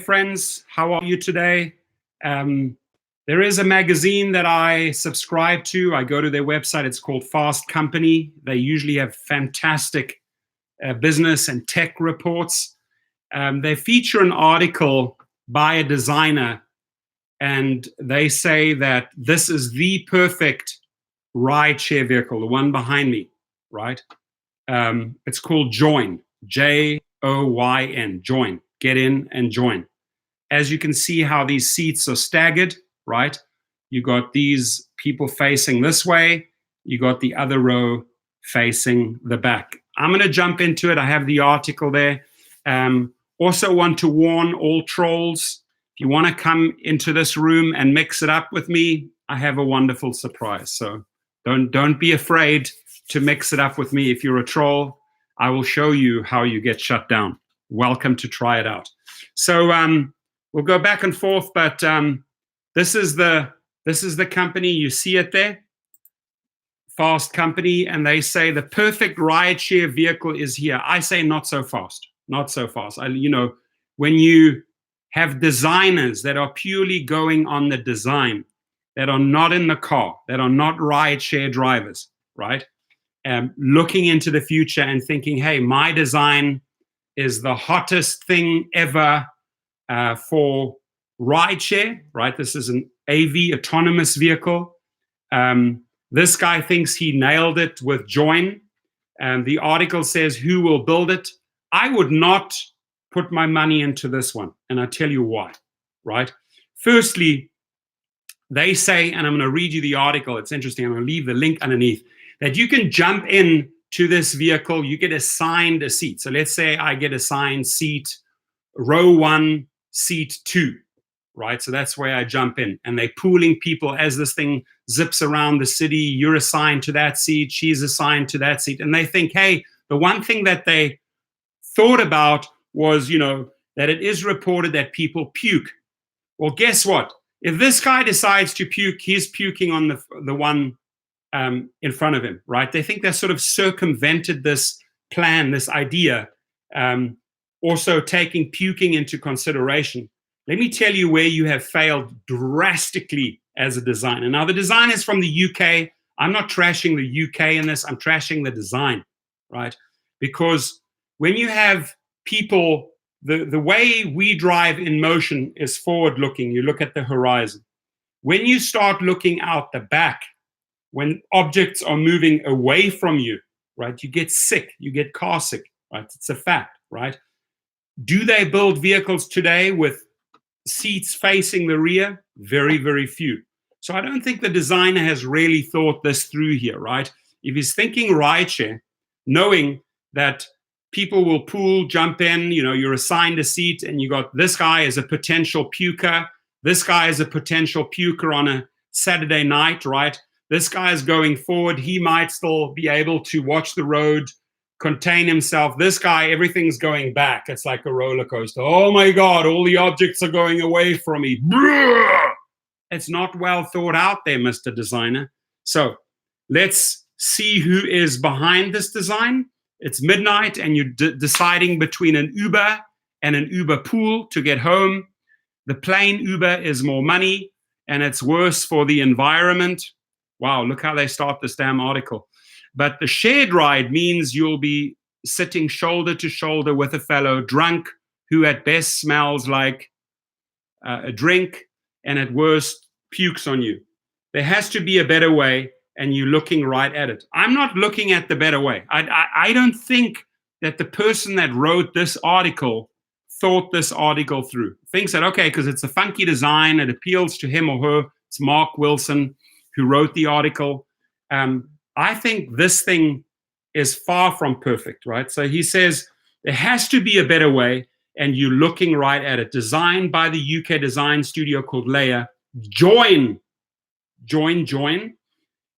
friends. How are you today? There is a magazine that I subscribe to. I go to their website. It's called Fast Company. They usually have fantastic business and tech reports. They feature an article by a designer, and they say that this is the perfect rideshare vehicle, the one behind me, right? It's called Joyn, Joyn, Joyn. Get in and join. As you can see how these seats are staggered, right? You got these people facing this way. You got the other row facing the back. I'm going to jump into it. I have the article there. Also want to warn all trolls, if you want to come into this room and mix it up with me, I have a wonderful surprise. So don't be afraid to mix it up with me. If you're a troll, I will show you how you get shut down. Welcome to try it out. So we'll go back and forth, but this is the company. You see it there, Fast Company, and they say the perfect rideshare vehicle is here. I say not so fast, not so fast. When you have designers that are purely going on the design, that are not in the car, that are not rideshare drivers, right? Looking into the future and thinking, hey, my design is the hottest thing ever for rideshare, right? This is an AV, autonomous vehicle. This guy thinks he nailed it with Joyn. The article says, who will build it? I would not put my money into this one, and I'll tell you why, right? Firstly, they say, and I'm going to read you the article, it's interesting, I'm going to leave the link underneath, that you can jump in to this vehicle, you get assigned a seat. So let's say I get assigned seat row 1, seat 2, right? So that's where I jump in, and they're pooling people as this thing zips around the city. You're assigned to that seat, she's assigned to that seat, and they think, hey, the one thing that they thought about was, that it is reported that people puke. Well, guess what? If this guy decides to puke, he's puking on the one in front of him, right? They think they sort of circumvented this plan, this idea, also taking puking into consideration. Let me tell you where you have failed drastically as a designer. Now, the design is from the UK. I'm not trashing the UK in this. I'm trashing the design, right? Because when you have people, the way we drive in motion is forward-looking. You look at the horizon. When you start looking out the back, when objects are moving away from you, right, you get sick, you get car sick, right? It's a fact, right? Do they build vehicles today with seats facing the rear? Very, very few. So I don't think the designer has really thought this through here, right? If he's thinking rideshare, knowing that people will pool, jump in, you're assigned a seat, and you got this guy as a potential puker, this guy is a potential puker on a Saturday night, right? This guy is going forward. He might still be able to watch the road, contain himself. This guy, everything's going back. It's like a roller coaster. Oh my God, all the objects are going away from me. It's not well thought out there, Mr. Designer. So let's see who is behind this design. It's midnight and you're deciding between an Uber and an Uber pool to get home. The plain Uber is more money and it's worse for the environment. Wow, look how they start this damn article. But the shared ride means you'll be sitting shoulder to shoulder with a fellow drunk who at best smells like a drink and at worst pukes on you. There has to be a better way, and you're looking right at it. I'm not looking at the better way. I don't think that the person that wrote this article thought this article through. Thinks that, okay, because it's a funky design, it appeals to him or her. It's Mark Wilson who wrote the article. I think this thing is far from perfect, right? So he says there has to be a better way, and you're looking right at it. Designed by the UK design studio called Leia. Joyn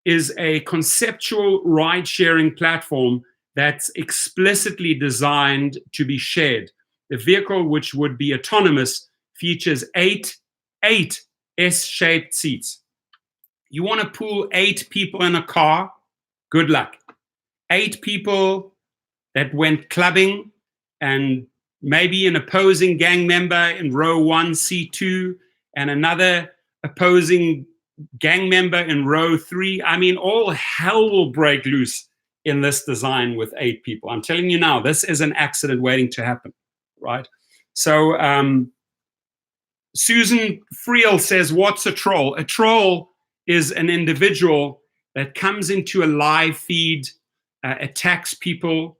is a conceptual ride-sharing platform that's explicitly designed to be shared. The vehicle, which would be autonomous, features eight S-shaped seats. You want to pool 8 people in a car? Good luck. 8 people that went clubbing and maybe an opposing gang member in row 1, C2, and another opposing gang member in row 3. I mean, all hell will break loose in this design with 8 people. I'm telling you now, this is an accident waiting to happen, right? So Susan Friel says, what's a troll? A troll is an individual that comes into a live feed, attacks people,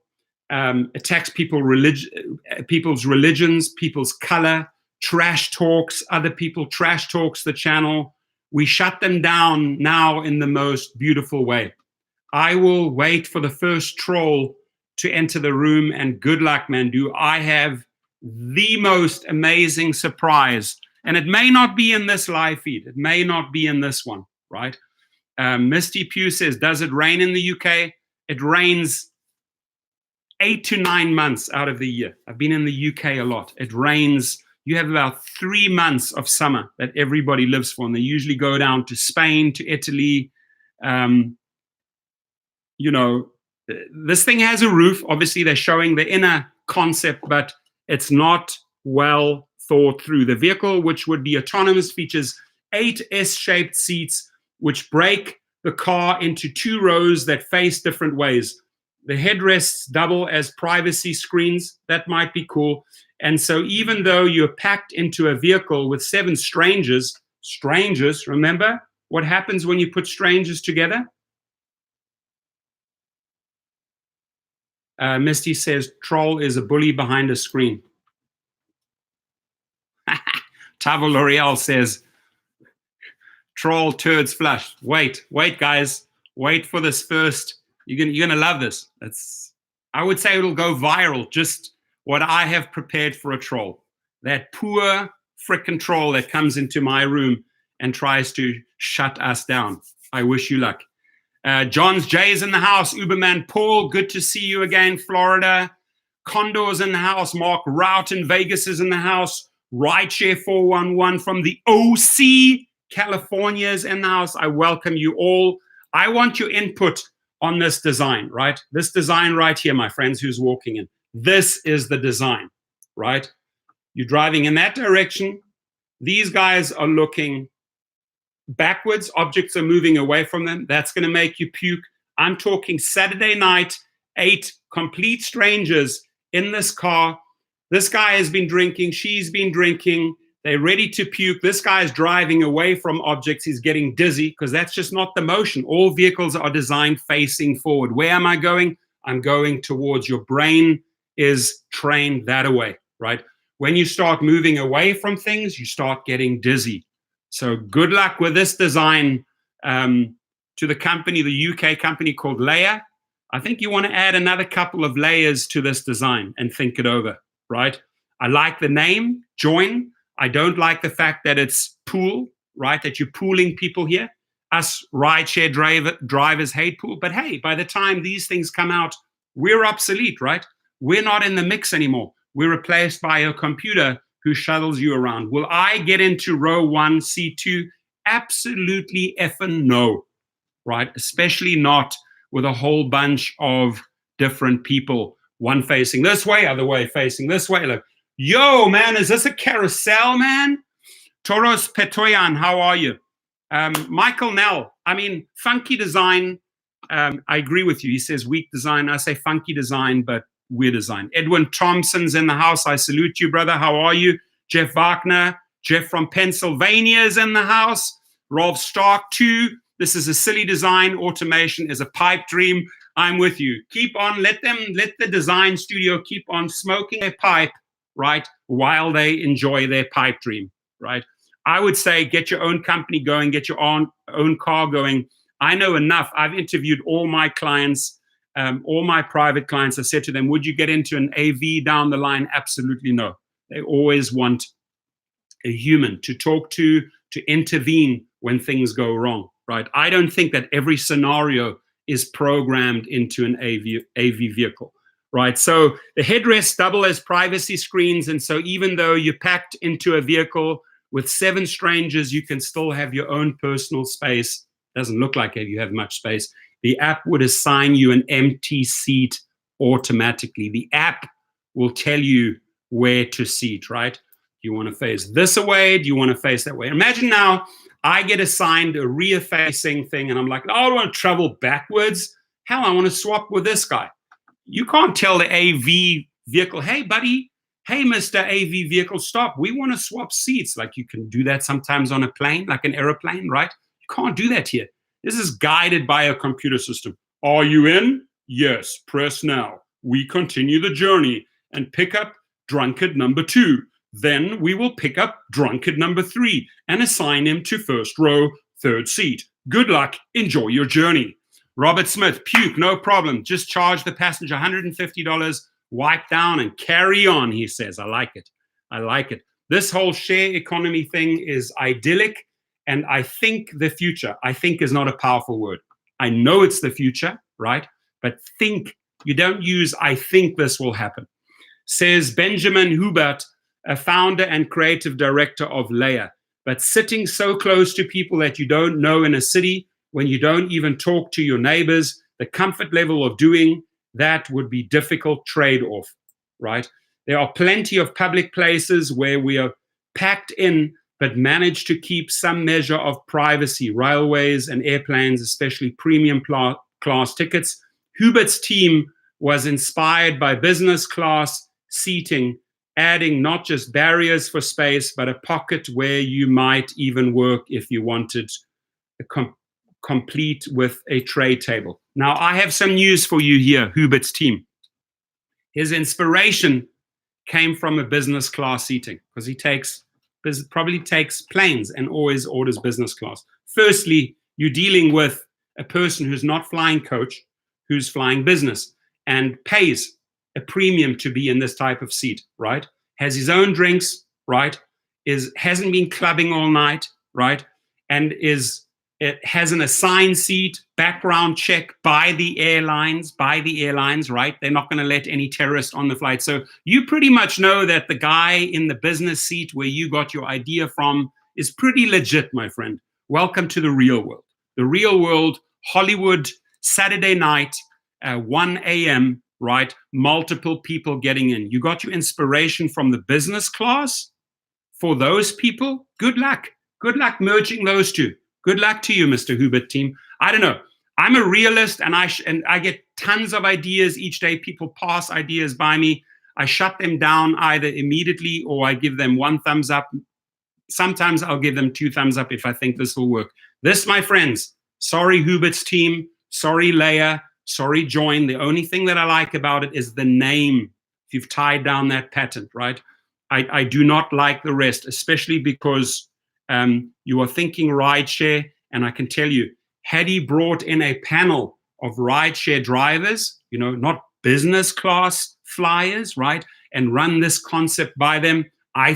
people's religions, people's color, trash talks other people, trash talks the channel. We shut them down now in the most beautiful way. I will wait for the first troll to enter the room, and good luck, Mandu. I have the most amazing surprise, and it may not be in this live feed. It may not be in this one, right? Misty Pugh says, does it rain in the UK? It rains 8 to 9 months out of the year. I've been in the UK a lot. It rains. You have about 3 months of summer that everybody lives for, and they usually go down to Spain, to Italy. You know, this thing has a roof. Obviously, they're showing the inner concept, but it's not well thought through. The vehicle, which would be autonomous, features 8 S-shaped seats, which break the car into 2 rows that face different ways. The headrests double as privacy screens. That might be cool. And so even though you're packed into a vehicle with 7 strangers, remember what happens when you put strangers together? Misty says, troll is a bully behind a screen. Tavo L'Oreal says, troll turds flush. Wait, guys. Wait for this first. You're gonna love this. I would say it'll go viral, just what I have prepared for a troll. That poor frickin' troll that comes into my room and tries to shut us down. I wish you luck. John's Jay's in the house. Uberman Paul, good to see you again. Florida. Condor's in the house. Mark Rout in Vegas is in the house. Rideshare 411 from the OC, California is in the house. I welcome you all. I want your input on this design, right? This design right here, my friends, who's walking in. This is the design, right? You're driving in that direction. These guys are looking backwards. Objects are moving away from them. That's going to make you puke. I'm talking Saturday night, 8 complete strangers in this car. This guy has been drinking. She's been drinking. They're ready to puke. This guy is driving away from objects. He's getting dizzy because that's just not the motion. All vehicles are designed facing forward. Where am I going? I'm going towards. Your brain is trained that way, right? When you start moving away from things, you start getting dizzy. So good luck with this design to the company, the UK company called Layer. I think you want to add another couple of layers to this design and think it over, right? I like the name, Joyn. I don't like the fact that it's pool, right? That you're pooling people here. Us rideshare drivers hate pool. But hey, by the time these things come out, we're obsolete, right? We're not in the mix anymore. We're replaced by a computer who shuttles you around. Will I get into row 1, C2? Absolutely effing no, right? Especially not with a whole bunch of different people, one facing this way, other way facing this way. Like, yo, man, is this a carousel, man? Toros Petoyan, how are you? Michael Nell, I mean, funky design. I agree with you. He says weak design. I say funky design, but weird design. Edwin Thompson's in the house. I salute you, brother. How are you? Jeff Wagner. Jeff from Pennsylvania is in the house. Rolf Stark, too. This is a silly design. Automation is a pipe dream. I'm with you. Keep on. Let the design studio keep on smoking a pipe, right, while they enjoy their pipe dream, right? I would say get your own company going, get your own car going. I know enough. I've interviewed all my clients, all my private clients. I said to them, would you get into an AV down the line? Absolutely no. They always want a human to talk to intervene when things go wrong, right? I don't think that every scenario is programmed into an AV vehicle, right? So the headrests double as privacy screens. And so even though you're packed into a vehicle with 7 strangers, you can still have your own personal space. Doesn't look like you have much space. The app would assign you an empty seat automatically. The app will tell you where to seat, right? Do you want to face this away? Do you want to face that way? Imagine now I get assigned a rear-facing thing, and I'm like, oh, I want to travel backwards. Hell, I want to swap with this guy. You can't tell the AV vehicle, hey, buddy, hey, Mr. AV vehicle, stop. We want to swap seats. Like you can do that sometimes on a plane, like an airplane, right? You can't do that here. This is guided by a computer system. Are you in? Yes, press now. We continue the journey and pick up drunkard number 2. Then we will pick up drunkard number 3 and assign him to first row, third seat. Good luck. Enjoy your journey. Robert Smith, puke, no problem. Just charge the passenger $150, wipe down and carry on, he says. I like it. I like it. This whole share economy thing is idyllic, and I think the future. I think is not a powerful word. I know it's the future, right? But think, you don't use I think this will happen. Says Benjamin Hubert, a founder and creative director of Leia. But sitting so close to people that you don't know in a city, when you don't even talk to your neighbors, the comfort level of doing that would be difficult trade-off, right? There are plenty of public places where we are packed in, but manage to keep some measure of privacy. Railways and airplanes, especially premium class tickets. Hubert's team was inspired by business class seating, adding not just barriers for space, but a pocket where you might even work if you wanted a complete with a tray table. Now, I have some news for you here, Hubert's team. His inspiration came from a business class seating because he probably takes planes and always orders business class. Firstly, you're dealing with a person who's not flying coach, who's flying business and pays a premium to be in this type of seat, right? Has his own drinks, right? Hasn't been clubbing all night, right? And it has an assigned seat, background check by the airlines, right? They're not going to let any terrorist on the flight. So you pretty much know that the guy in the business seat where you got your idea from is pretty legit, my friend. Welcome to the real world. The real world, Hollywood, Saturday night, 1 a.m., right? Multiple people getting in. You got your inspiration from the business class for those people. Good luck. Good luck merging those two. Good luck to you, Mr. Hubert team. I don't know. I'm a realist, and I get tons of ideas each day. People pass ideas by me. I shut them down either immediately or I give them 1 thumbs up. Sometimes I'll give them 2 thumbs up if I think this will work. This, my friends, sorry Hubert's team, sorry Leia, sorry Joyn. The only thing that I like about it is the name. If you've tied down that patent, right? I do not like the rest, especially because you are thinking rideshare, and I can tell you, had he brought in a panel of rideshare drivers, not business class flyers, right, and run this concept by them, I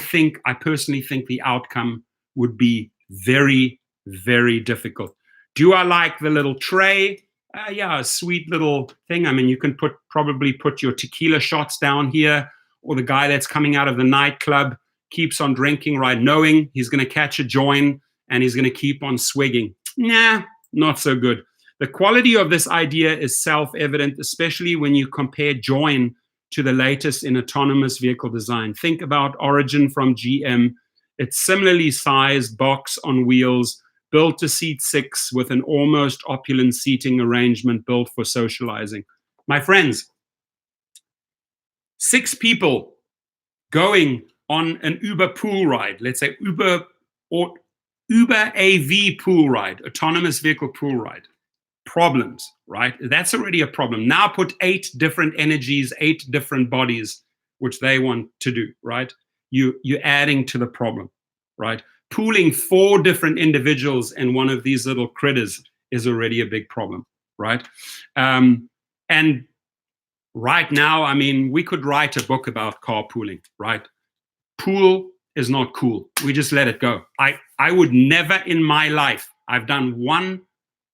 personally think the outcome would be very, very difficult. Do I like the little tray? Yeah, a sweet little thing. I mean, you can probably put your tequila shots down here, or the guy that's coming out of the nightclub keeps on drinking, right, knowing he's going to catch a Joyn and he's going to keep on swigging. Nah, not so good. The quality of this idea is self-evident, especially when you compare Joyn to the latest in autonomous vehicle design. Think about Origin from GM. It's similarly sized box on wheels, built to seat 6 with an almost opulent seating arrangement built for socializing. My friends, 6 people going on an Uber pool ride, let's say Uber AV pool ride, autonomous vehicle pool ride. Problems, right? That's already a problem. Now put 8 different energies, 8 different bodies, which they want to do, right? You're adding to the problem, right? Pooling 4 different individuals in one of these little critters is already a big problem, right? And right now, I mean, we could write a book about carpooling, right? Pool is not cool. We just let it go. I would never in my life, I've done 1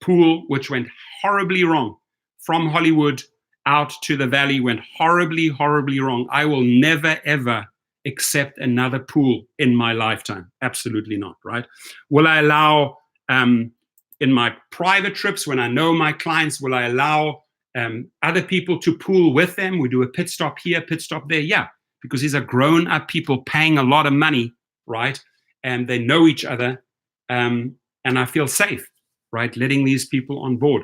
pool which went horribly wrong. From Hollywood out to the valley went horribly, horribly wrong. I will never, ever accept another pool in my lifetime. Absolutely not, right? Will I allow, in my private trips, when I know my clients, will I allow other people to pool with them? We do a pit stop here, pit stop there. Yeah, because these are grown-up people paying a lot of money, right? And they know each other, and I feel safe, right, letting these people on board.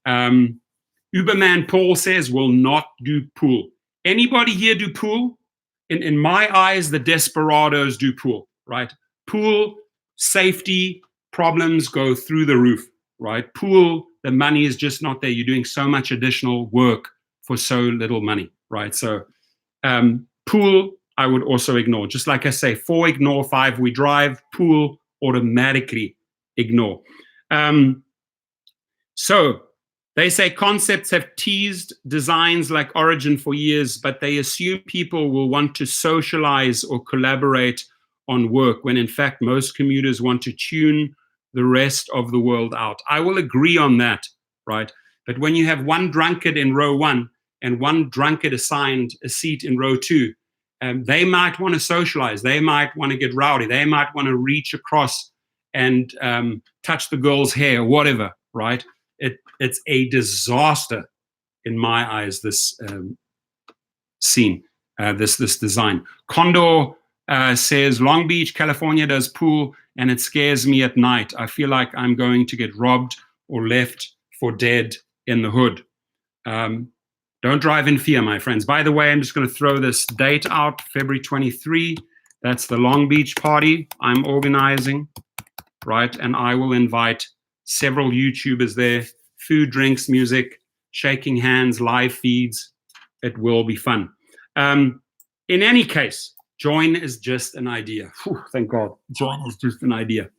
Uberman Paul says, will not do pool. Anybody here do pool? In my eyes, the desperados do pool, right? Pool, safety, problems go through the roof, right? Pool, the money is just not there. You're doing so much additional work for so little money, right? So pool, I would also ignore. Just like I say, 4 ignore, 5 we drive, pool automatically ignore. So they say concepts have teased designs like Origin for years, but they assume people will want to socialize or collaborate on work, when in fact most commuters want to tune the rest of the world out. I will agree on that, right? But when you have one drunkard in row 1 and one drunkard assigned a seat in row 2, they might want to socialize. They might want to get rowdy. They might want to reach across and touch the girl's hair, whatever, right? It's a disaster in my eyes, this scene, this design. Condor says, Long Beach, California does pool, and it scares me at night. I feel like I'm going to get robbed or left for dead in the hood. Don't drive in fear, my friends. By the way, I'm just going to throw this date out, February 23. That's the Long Beach party I'm organizing, right? And I will invite several YouTubers there, food, drinks, music, shaking hands, live feeds. It will be fun. In any case, Joyn is just an idea. Whew, thank God. Joyn is just an idea.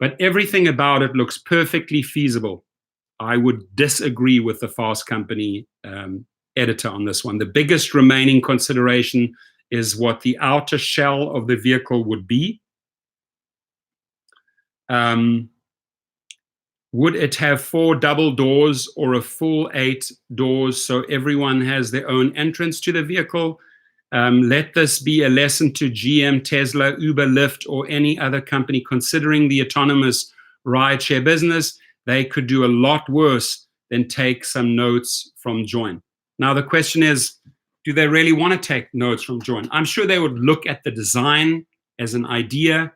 But everything about it looks perfectly feasible. I would disagree with the Fast Company editor on this one. The biggest remaining consideration is what the outer shell of the vehicle would be. Would it have 4 double doors or a full 8 doors so everyone has their own entrance to the vehicle? Let this be a lesson to GM, Tesla, Uber, Lyft, or any other company considering the autonomous rideshare business. They could do a lot worse than take some notes from Joyn. Now, the question is, do they really want to take notes from Joyn? I'm sure they would look at the design as an idea,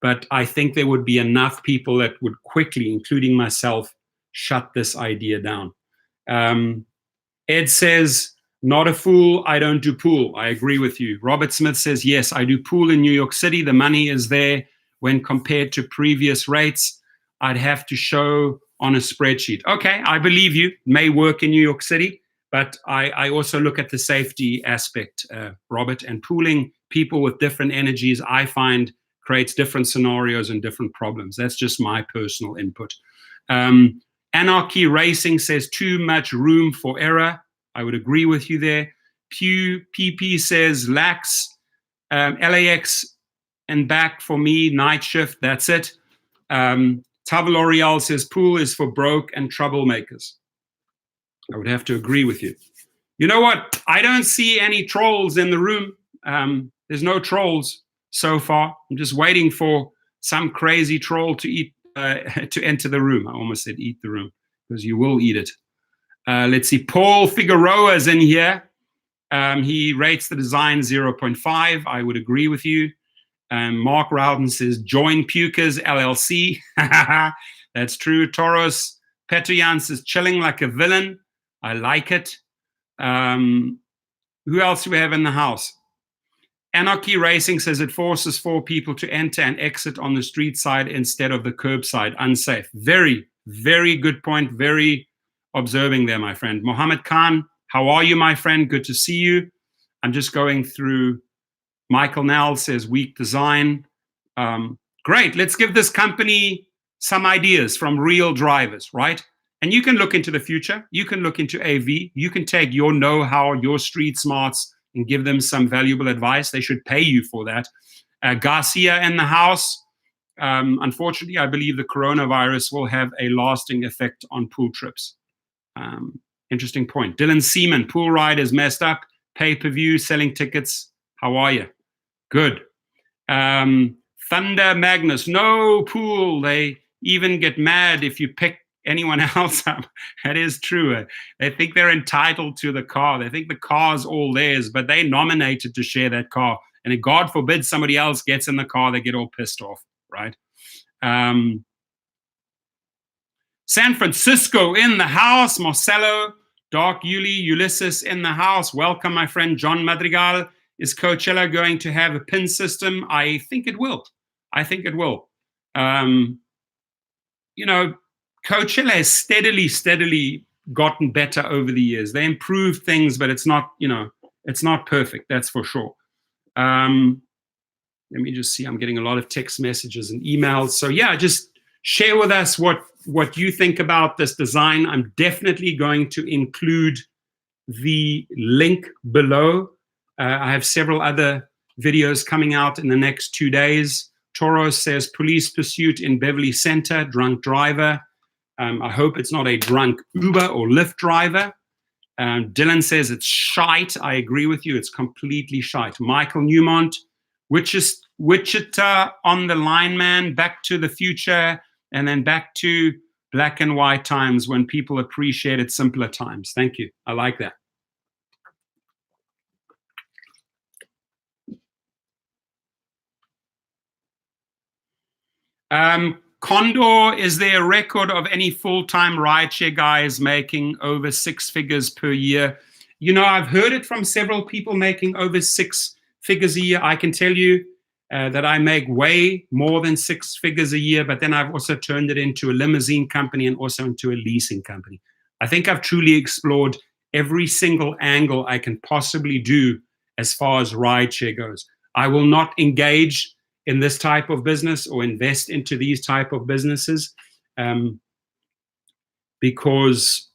but I think there would be enough people that would quickly, including myself, shut this idea down. Ed says, not a fool, I don't do pool. I agree with you. Robert Smith says, yes, I do pool in New York City. The money is there when compared to previous rates. I'd have to show on a spreadsheet. Okay, I believe you. It may work in New York City, but I also look at the safety aspect, Robert, and pooling people with different energies, I find, creates different scenarios and different problems. That's just my personal input. Anarchy Racing says too much room for error. I would agree with you there. Pew PP says lax. LAX and back for me, night shift, that's it. Tava L'Oreal says pool is for broke and troublemakers. I would have to agree with you. You know what? I don't see any trolls in the room. There's no trolls so far. I'm just waiting for some crazy troll to enter the room. I almost said eat the room, because you will eat it. Let's see. Paul Figueroa is in here. He rates the design 0.5. I would agree with you. Mark Rowden says Joyn Pukers LLC. That's true. Toros Petroyan says chilling like a villain. I like it. Who else do we have in the house? Anarchy Racing says it forces 4 people to enter and exit on the street side instead of the curbside. Unsafe. Very, very good point. Very observing there, my friend. Mohammed Khan, how are you, my friend? Good to see you. I'm just going through. Michael Nell says weak design. Great. Let's give this company some ideas from real drivers, right? And you can look into the future. You can look into AV. You can take your know-how, your street smarts, and give them some valuable advice. They should pay you for that. Garcia in the house. Unfortunately, I believe the coronavirus will have a lasting effect on pool trips. Interesting point. Dylan Seaman, pool ride is messed up. Pay-per-view, selling tickets. How are you? Good. Thunder Magnus, no pool. They even get mad if you pick anyone else. That is true. They think they're entitled to the car. They think the car's all theirs, but they nominated to share that car. And if God forbid somebody else gets in the car, they get all pissed off, right? San Francisco in the house. Marcelo, Dark Yuli, Ulysses in the house. Welcome, my friend John Madrigal. Is Coachella going to have a pin system? I think it will. I think it will. You know, Coachella has steadily gotten better over the years. They improved things, but it's not, you know, it's not perfect. That's for sure. Let me just see. I'm getting a lot of text messages and emails. So yeah, just share with us what you think about this design. I'm definitely going to include the link below. I have several other videos coming out in the next 2 days. Toro says police pursuit in Beverly Center, drunk driver. I hope it's not a drunk Uber or Lyft driver. Dylan says it's shite. I agree with you. It's completely shite. Michael Newmont, Wichita on the line, man. Back to the Future, and then back to black and white times when people appreciated simpler times. Thank you. I like that. Condor, is there a record of any full-time rideshare guys making over 6 figures per year? You know, I've heard it from several people making over 6 figures a year. I can tell you that I make way more than 6 figures a year, but then I've also turned it into a limousine company and also into a leasing company. I think I've truly explored every single angle I can possibly do as far as rideshare goes. I will not engage in this type of business or invest into these type of businesses because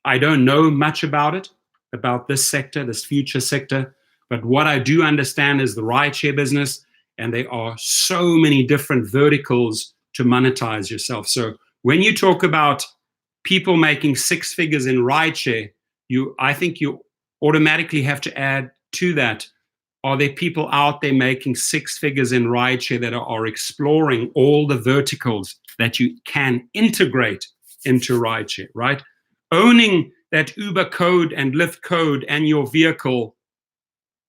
I don't know much about it, about this sector, this future sector. But what I do understand is the rideshare business, and there are so many different verticals to monetize yourself. So when you talk about people making 6 figures in rideshare, I think you automatically have to add to that, are there people out there making 6 figures in rideshare that are exploring all the verticals that you can integrate into rideshare, right? Owning that Uber code and Lyft code and your vehicle,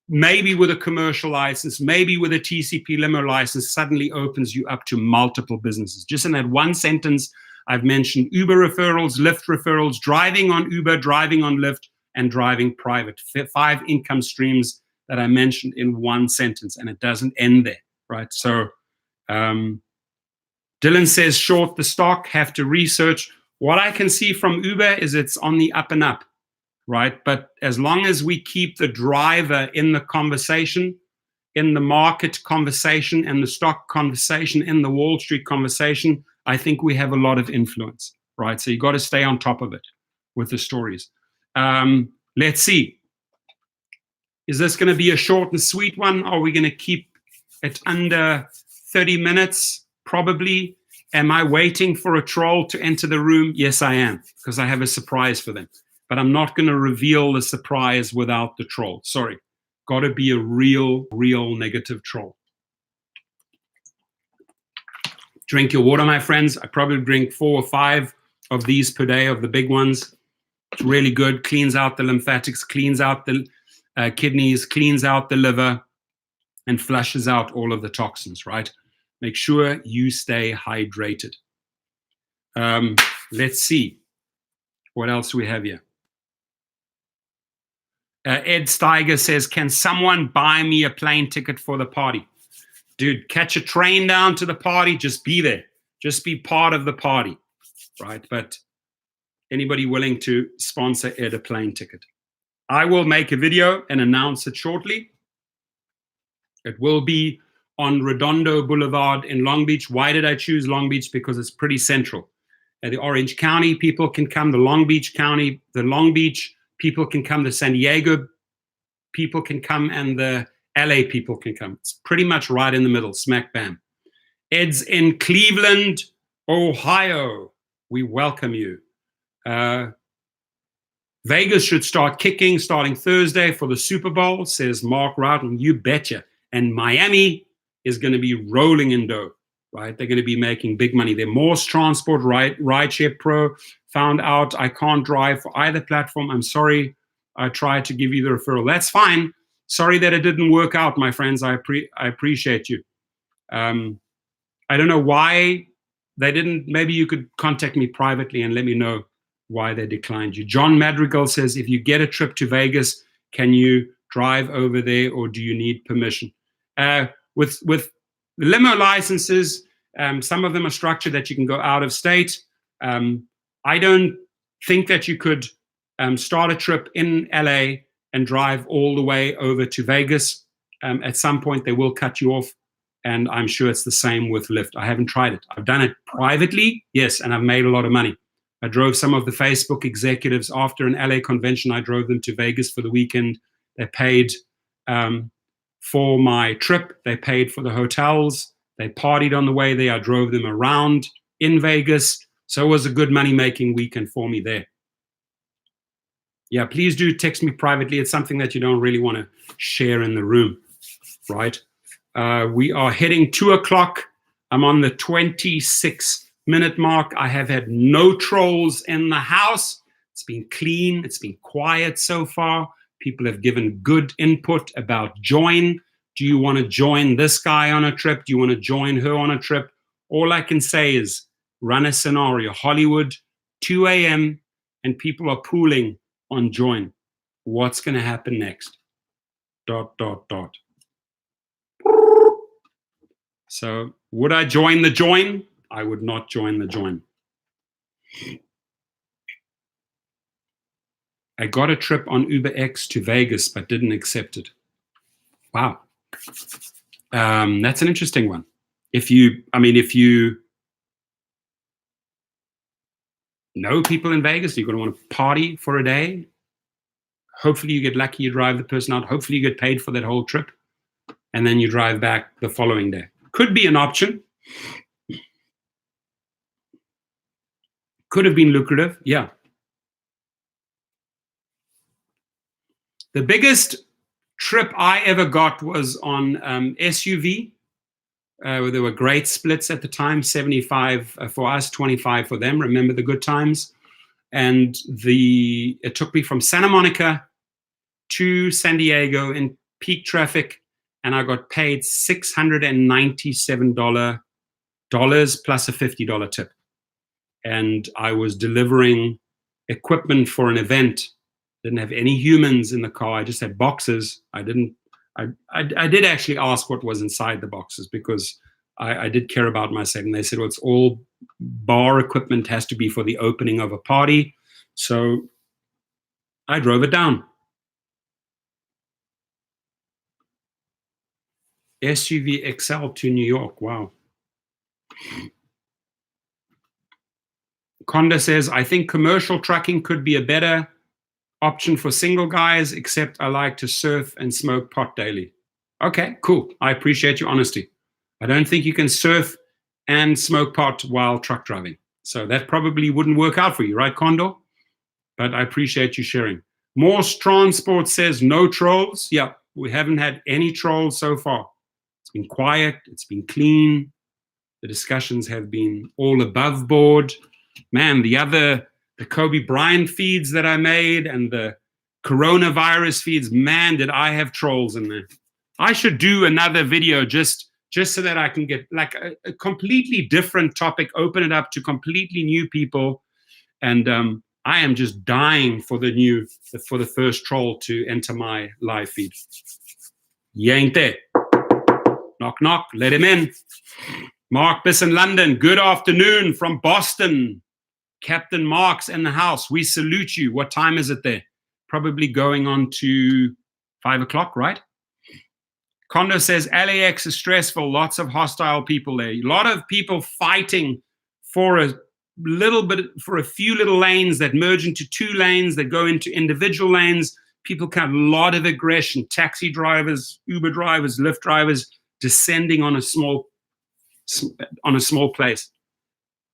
maybe with a commercial license, maybe with a TCP limo license, suddenly opens you up to multiple businesses. Just in that one sentence, I've mentioned Uber referrals, Lyft referrals, driving on Uber, driving on Lyft, and driving private. 5 income streams that I mentioned in one sentence, and it doesn't end there, right? So Dylan says, short the stock, have to research. What I can see from Uber is it's on the up and up, right? But as long as we keep the driver in the conversation, in the market conversation, and the stock conversation, in the Wall Street conversation, I think we have a lot of influence, right? So you got to stay on top of it with the stories. Let's see. Is this going to be a short and sweet one? Are we going to keep it under 30 minutes? Probably. Am I waiting for a troll to enter the room? Yes, I am, because I have a surprise for them. But I'm not going to reveal the surprise without the troll. Sorry. Got to be a real negative troll. Drink your water, my friends. I probably drink 4 or 5 of these per day, of the big ones. It's really good. Cleans out the lymphatics, cleans out the kidneys, cleans out the liver, and flushes out all of the toxins, right? Make sure you stay hydrated. Let's see. What else do we have here? Ed Steiger says, can someone buy me a plane ticket for the party? Dude, catch a train down to the party. Just be there. Just be part of the party, right? But anybody willing to sponsor Ed a plane ticket? I will make a video and announce it shortly. It will be on Redondo Boulevard in Long Beach. Why did I choose Long Beach? Because it's pretty central. The Orange County people can come, the Long Beach County, the Long Beach people can come, the San Diego people can come, and the LA people can come. It's pretty much right in the middle, smack bam. Ed's in Cleveland, Ohio. We welcome you. Vegas should start kicking starting Thursday for the Super Bowl, says Mark Roughton. You betcha. And Miami is going to be rolling in dough. right? They're going to be making big money. They're Morse Transport, Rideshare Pro found out I can't drive for either platform. I'm sorry. I tried to give you the referral. That's fine. Sorry that it didn't work out, my friends. I appreciate you. I don't know why they didn't. Maybe you could contact me privately and let me know why they declined you. John Madrigal says, if you get a trip to Vegas, can you drive over there or do you need permission? With limo licenses, some of them are structured that you can go out of state. I don't think that you could start a trip in LA and drive all the way over to Vegas. At some point, they will cut you off. And I'm sure it's the same with Lyft. I haven't tried it. I've done it privately, yes, and I've made a lot of money. I drove some of the Facebook executives after an LA convention. I drove them to Vegas for the weekend. They paid for my trip. They paid for the hotels. They partied on the way there. I drove them around in Vegas. So it was a good money-making weekend for me there. Yeah, please do text me privately. It's something that you don't really want to share in the room, right? We are hitting 2 o'clock. I'm on the 26-minute mark. I have had no trolls in the house. It's been clean. It's been quiet so far. People have given good input about Joyn. Do you want to join this guy on a trip? Do you want to join her on a trip? All I can say is run a scenario. Hollywood, 2 a.m., and people are pooling on Joyn. What's going to happen next? ... So would I join the Joyn? I would not join the Joyn. I got a trip on UberX to Vegas, but didn't accept it. Wow. That's an interesting one. If you know people in Vegas, you're going to want to party for a day. Hopefully you get lucky, you drive the person out. Hopefully you get paid for that whole trip. And then you drive back the following day. Could be an option. Could have been lucrative, yeah. The biggest trip I ever got was on SUV. Where there were great splits at the time, 75 for us, 25 for them. Remember the good times? And it took me from Santa Monica to San Diego in peak traffic, and I got paid $697 plus a $50 tip. And I was delivering equipment for an event. Didn't have any humans in the car. I just had boxes. I did actually ask what was inside the boxes because I did care about my set. And they said, well, it's all bar equipment, has to be for the opening of a party. So I drove it down. SUV XL to New York. Wow. Conda says, I think commercial trucking could be a better option for single guys, except I like to surf and smoke pot daily. Okay, cool. I appreciate your honesty. I don't think you can surf and smoke pot while truck driving. So that probably wouldn't work out for you, right, Condor? But I appreciate you sharing. Morse Transport says no trolls. Yeah, we haven't had any trolls so far. It's been quiet. It's been clean. The discussions have been all above board. Man, the Kobe Bryant feeds that I made and the coronavirus feeds, man, did I have trolls in there. I should do another video just so that I can get like a completely different topic, open it up to completely new people. And I am just dying for the first troll to enter my live feed. You ain't there. Knock, knock, let him in. Mark Biss in London, good afternoon from Boston. Captain Mark's in the house. We salute you. What time is it there? Probably going on to 5 o'clock, right? Kondo says LAX is stressful. Lots of hostile people there. A lot of people fighting for a few little lanes that merge into 2 lanes that go into individual lanes. People have a lot of aggression. Taxi drivers, Uber drivers, Lyft drivers descending on a small place.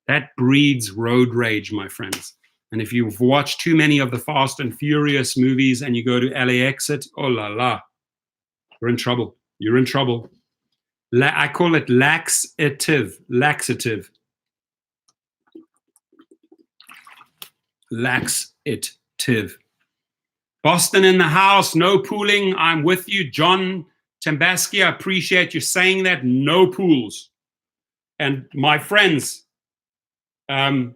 That breeds road rage, my friends. And if you've watched too many of the Fast and Furious movies and you go to LA Exit, oh la la, you're in trouble. You're in trouble. I call it laxative. Laxative. Laxative. Boston in the house, no pooling. I'm with you. John Tambaski, I appreciate you saying that. No pools. And my friends, who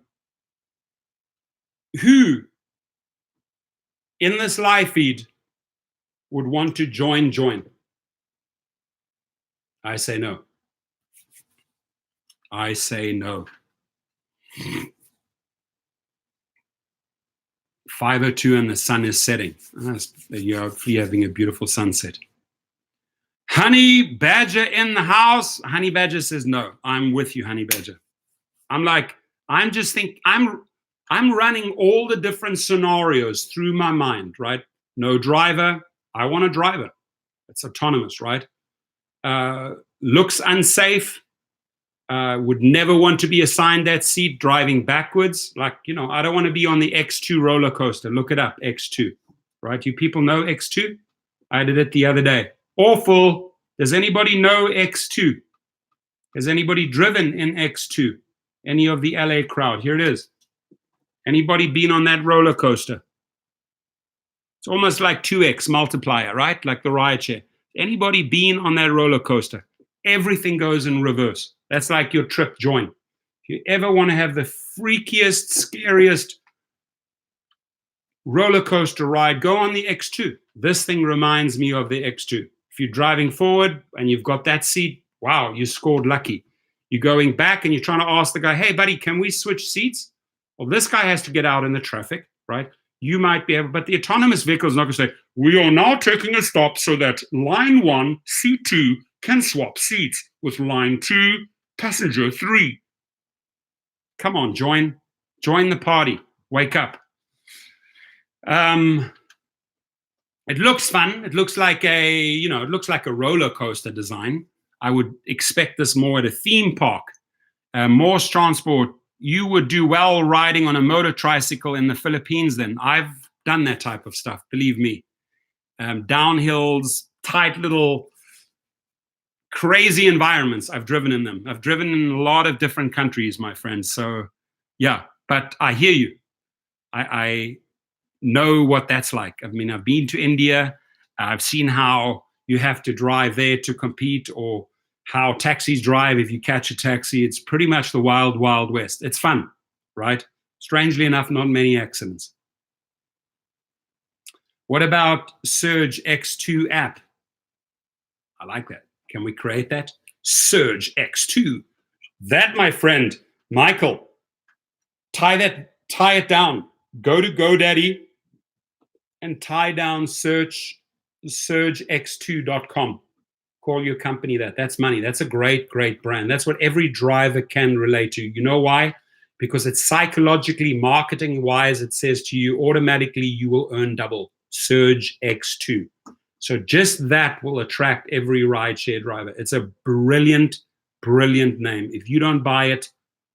in this live feed would want to join Joyn? I say no. I say no. 5:02 and the sun is setting. You're hopefully having a beautiful sunset. Honey Badger in the house. Honey Badger says no. I'm with you, Honey Badger. I'm running all the different scenarios through my mind, right? No driver. I want a driver. It's autonomous, right? Looks unsafe. Would never want to be assigned that seat driving backwards. Like, I don't want to be on the X2 roller coaster. Look it up, X2, right? You people know X2? I did it the other day. Awful. Does anybody know X2? Has anybody driven in X2? Any of the LA crowd? Here it is. Anybody been on that roller coaster? It's almost like 2X multiplier, right? Like the Rideshare. Anybody been on that roller coaster? Everything goes in reverse. That's like your trip Joyn. If you ever want to have the freakiest, scariest roller coaster ride, go on the X2. This thing reminds me of the X2. If you're driving forward and you've got that seat, wow, you scored lucky. You're going back and you're trying to ask the guy, hey, buddy, can we switch seats? Well, this guy has to get out in the traffic, right? You might be able, but the autonomous vehicle is not going to say, we are now taking a stop so that line 1, seat 2 can swap seats with line 2, passenger 3. Come on, join the party. Wake up. It looks fun. It looks like a roller coaster design. I would expect this more at a theme park. Morse transport. You would do well riding on a motor tricycle in the Philippines then. I've done that type of stuff, believe me. Downhills, tight little crazy environments. I've driven in them. I've driven in a lot of different countries, my friends. So yeah, but I hear you. I know what that's like. I mean, I've been to India. I've seen how you have to drive there to compete, or how taxis drive if you catch a taxi. It's pretty much the wild, wild west. It's fun, right? Strangely enough, not many accidents. What about Surge X2 app? I like that. Can we create that? Surge X2. That, my friend, Michael, tie it down. Go to GoDaddy and tie down surgex2.com. Call your company that. That's money. That's a great, great brand. That's what every driver can relate to. You know why? Because it's psychologically, marketing-wise, it says to you, automatically you will earn double. Surge X2. So just that will attract every rideshare driver. It's a brilliant, brilliant name. If you don't buy it,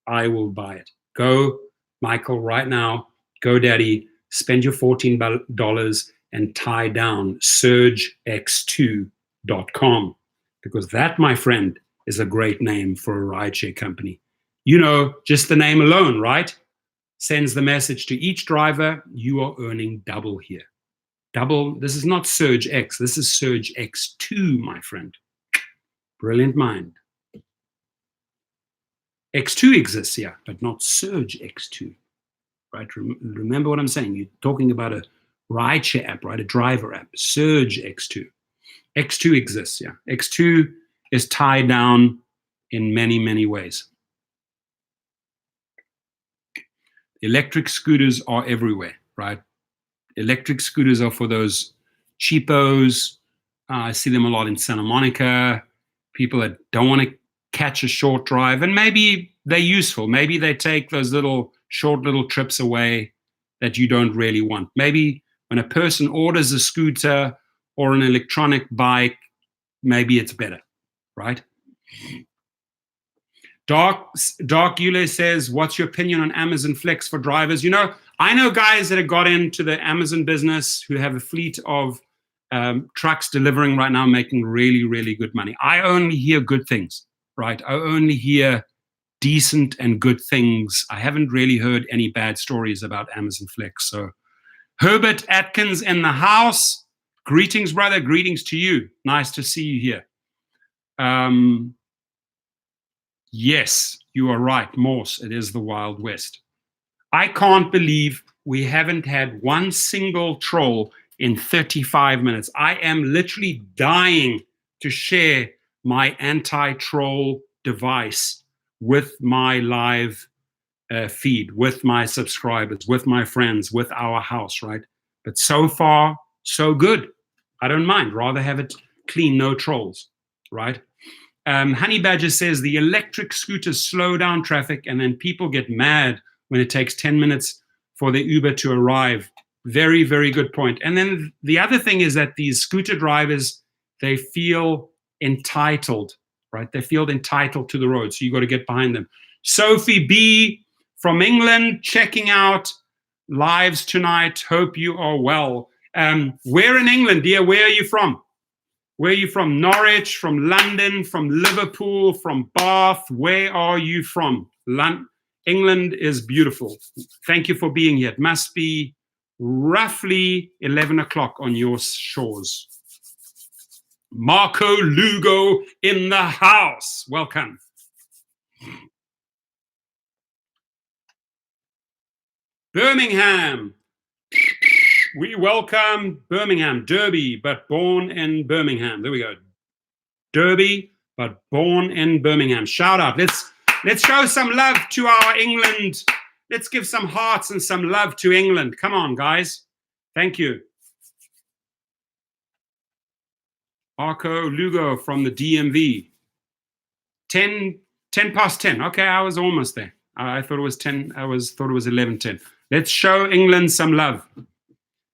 I will buy it. Go, Michael, right now, GoDaddy, spend your $14 and tie down surgex2.com, because that, my friend, is a great name for a rideshare company. Just the name alone, right? Sends the message to each driver, you are earning double here. Double. This is not Surge X. This is Surge X2, my friend. Brilliant mind. X2 exists, yeah, but not Surge X2, right? Remember what I'm saying. You're talking about a rideshare app, right? A driver app. Surge X2. X2 exists, yeah. X2 is tied down in many, many ways. Electric scooters are everywhere, right? Electric scooters are for those cheapos. I see them a lot in Santa Monica. People that don't want to catch a short drive, and maybe they're useful. Maybe they take those short little trips away that you don't really want. Maybe when a person orders a scooter or an electronic bike, maybe it's better, right? Dark Yule says, what's your opinion on Amazon Flex for drivers? I know guys that have got into the Amazon business who have a fleet of trucks delivering right now, making really, really good money. I only hear good things, right? I only hear decent and good things. I haven't really heard any bad stories about Amazon Flex. So Herbert Atkins in the house. Greetings, brother. Greetings to you. Nice to see you here. Yes, you are right, Morse. It is the Wild West. I can't believe we haven't had one single troll in 35 minutes. I am literally dying to share my anti-troll device with my live feed, with my subscribers, with my friends, with our house, right? But so far, so good. I don't mind. Rather have it clean, no trolls, right? Honey Badger says the electric scooters slow down traffic and then people get mad when it takes 10 minutes for the Uber to arrive. Very, very good point. And then the other thing is that these scooter drivers, they feel entitled, right? They feel entitled to the road. So you got to get behind them. Sophie B from England, checking out lives tonight. Hope you are well. Where in England, dear? Where are you from? Where are you from? Norwich, from London, from Liverpool, from Bath? Where are you from? England is beautiful. Thank you for being here. It must be roughly 11 o'clock on your shores. Marco Lugo in the house. Welcome. Birmingham. We welcome Birmingham, Derby, but born in Birmingham. There we go. Derby, but born in Birmingham. Shout out. Let's show some love to our England. Let's give some hearts and some love to England. Come on, guys. Thank you. Marco Lugo from the DMV. 10 past 10. Okay, I was almost there. I thought it was 10. Thought it was 11:10. Let's show England some love.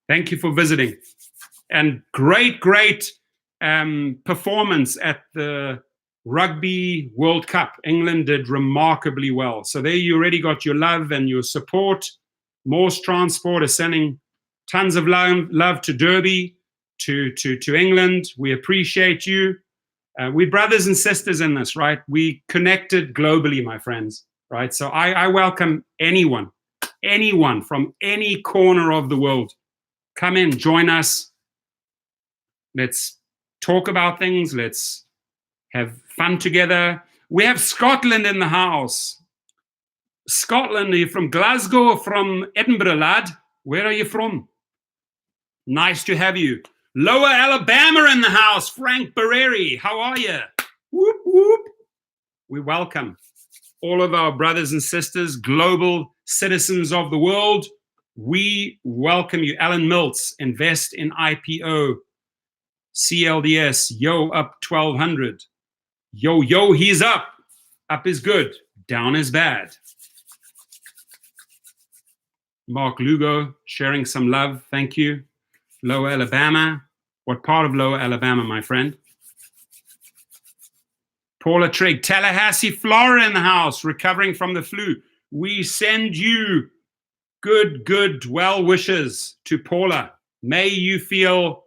Thank you for visiting. And great performance at the Rugby World Cup. England did remarkably well. So there you already got your love and your support. Morse Transport is sending tons of love to Derby, to England. We appreciate you. We're brothers and sisters in this, right? We connected globally, my friends, right? So I welcome anyone from any corner of the world. Come in, join us. Let's talk about things. Let's have fun together. We have Scotland in the house. Scotland, are you from Glasgow or from Edinburgh, lad? Where are you from? Nice to have you. Lower Alabama in the house. Frank Barreri, how are you? Whoop, whoop. We welcome all of our brothers and sisters, global citizens of the world. We welcome you. Alan Miltz, invest in IPO. CLDS, yo, up 1,200. Yo, he's up. Up is good. Down is bad. Mark Lugo, sharing some love. Thank you. Lower Alabama. What part of Lower Alabama, my friend? Paula Trigg, Tallahassee, Florida in the house, recovering from the flu. We send you good well wishes to Paula. May you feel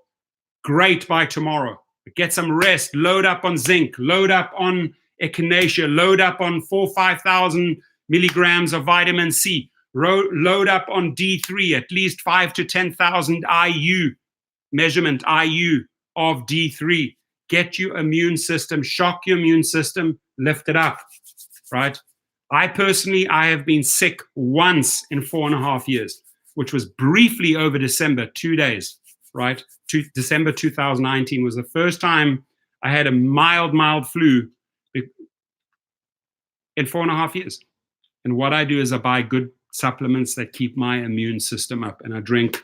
great by tomorrow. Get some rest. Load up on zinc. Load up on echinacea. Load up on 5,000 milligrams of vitamin C. Load up on D3, at least 5 to 10,000 IU, measurement IU of D3. Get your immune system, shock your immune system, lift it up, right? I have been sick once in 4.5 years, which was briefly over December, 2 days, right? December 2019 was the first time I had a mild flu in 4.5 years. And what I do is I buy good supplements that keep my immune system up, and I drink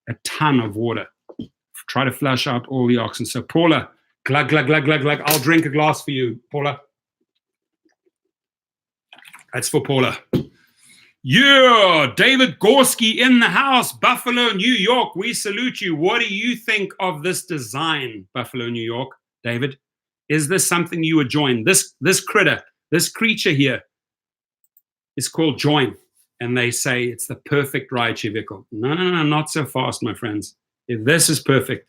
a ton of water. Try to flush out all the oxygen. So Paula, glug, glug, glug, glug, glug. I'll drink a glass for you, Paula. That's for Paula. Yeah, David Gorski in the house, Buffalo, New York. We salute you. What do you think of this design, Buffalo, New York? David, is this something you would join? This creature here is called Joyn, and they say it's the perfect rideshare vehicle. No, not so fast, my friends. If this is perfect,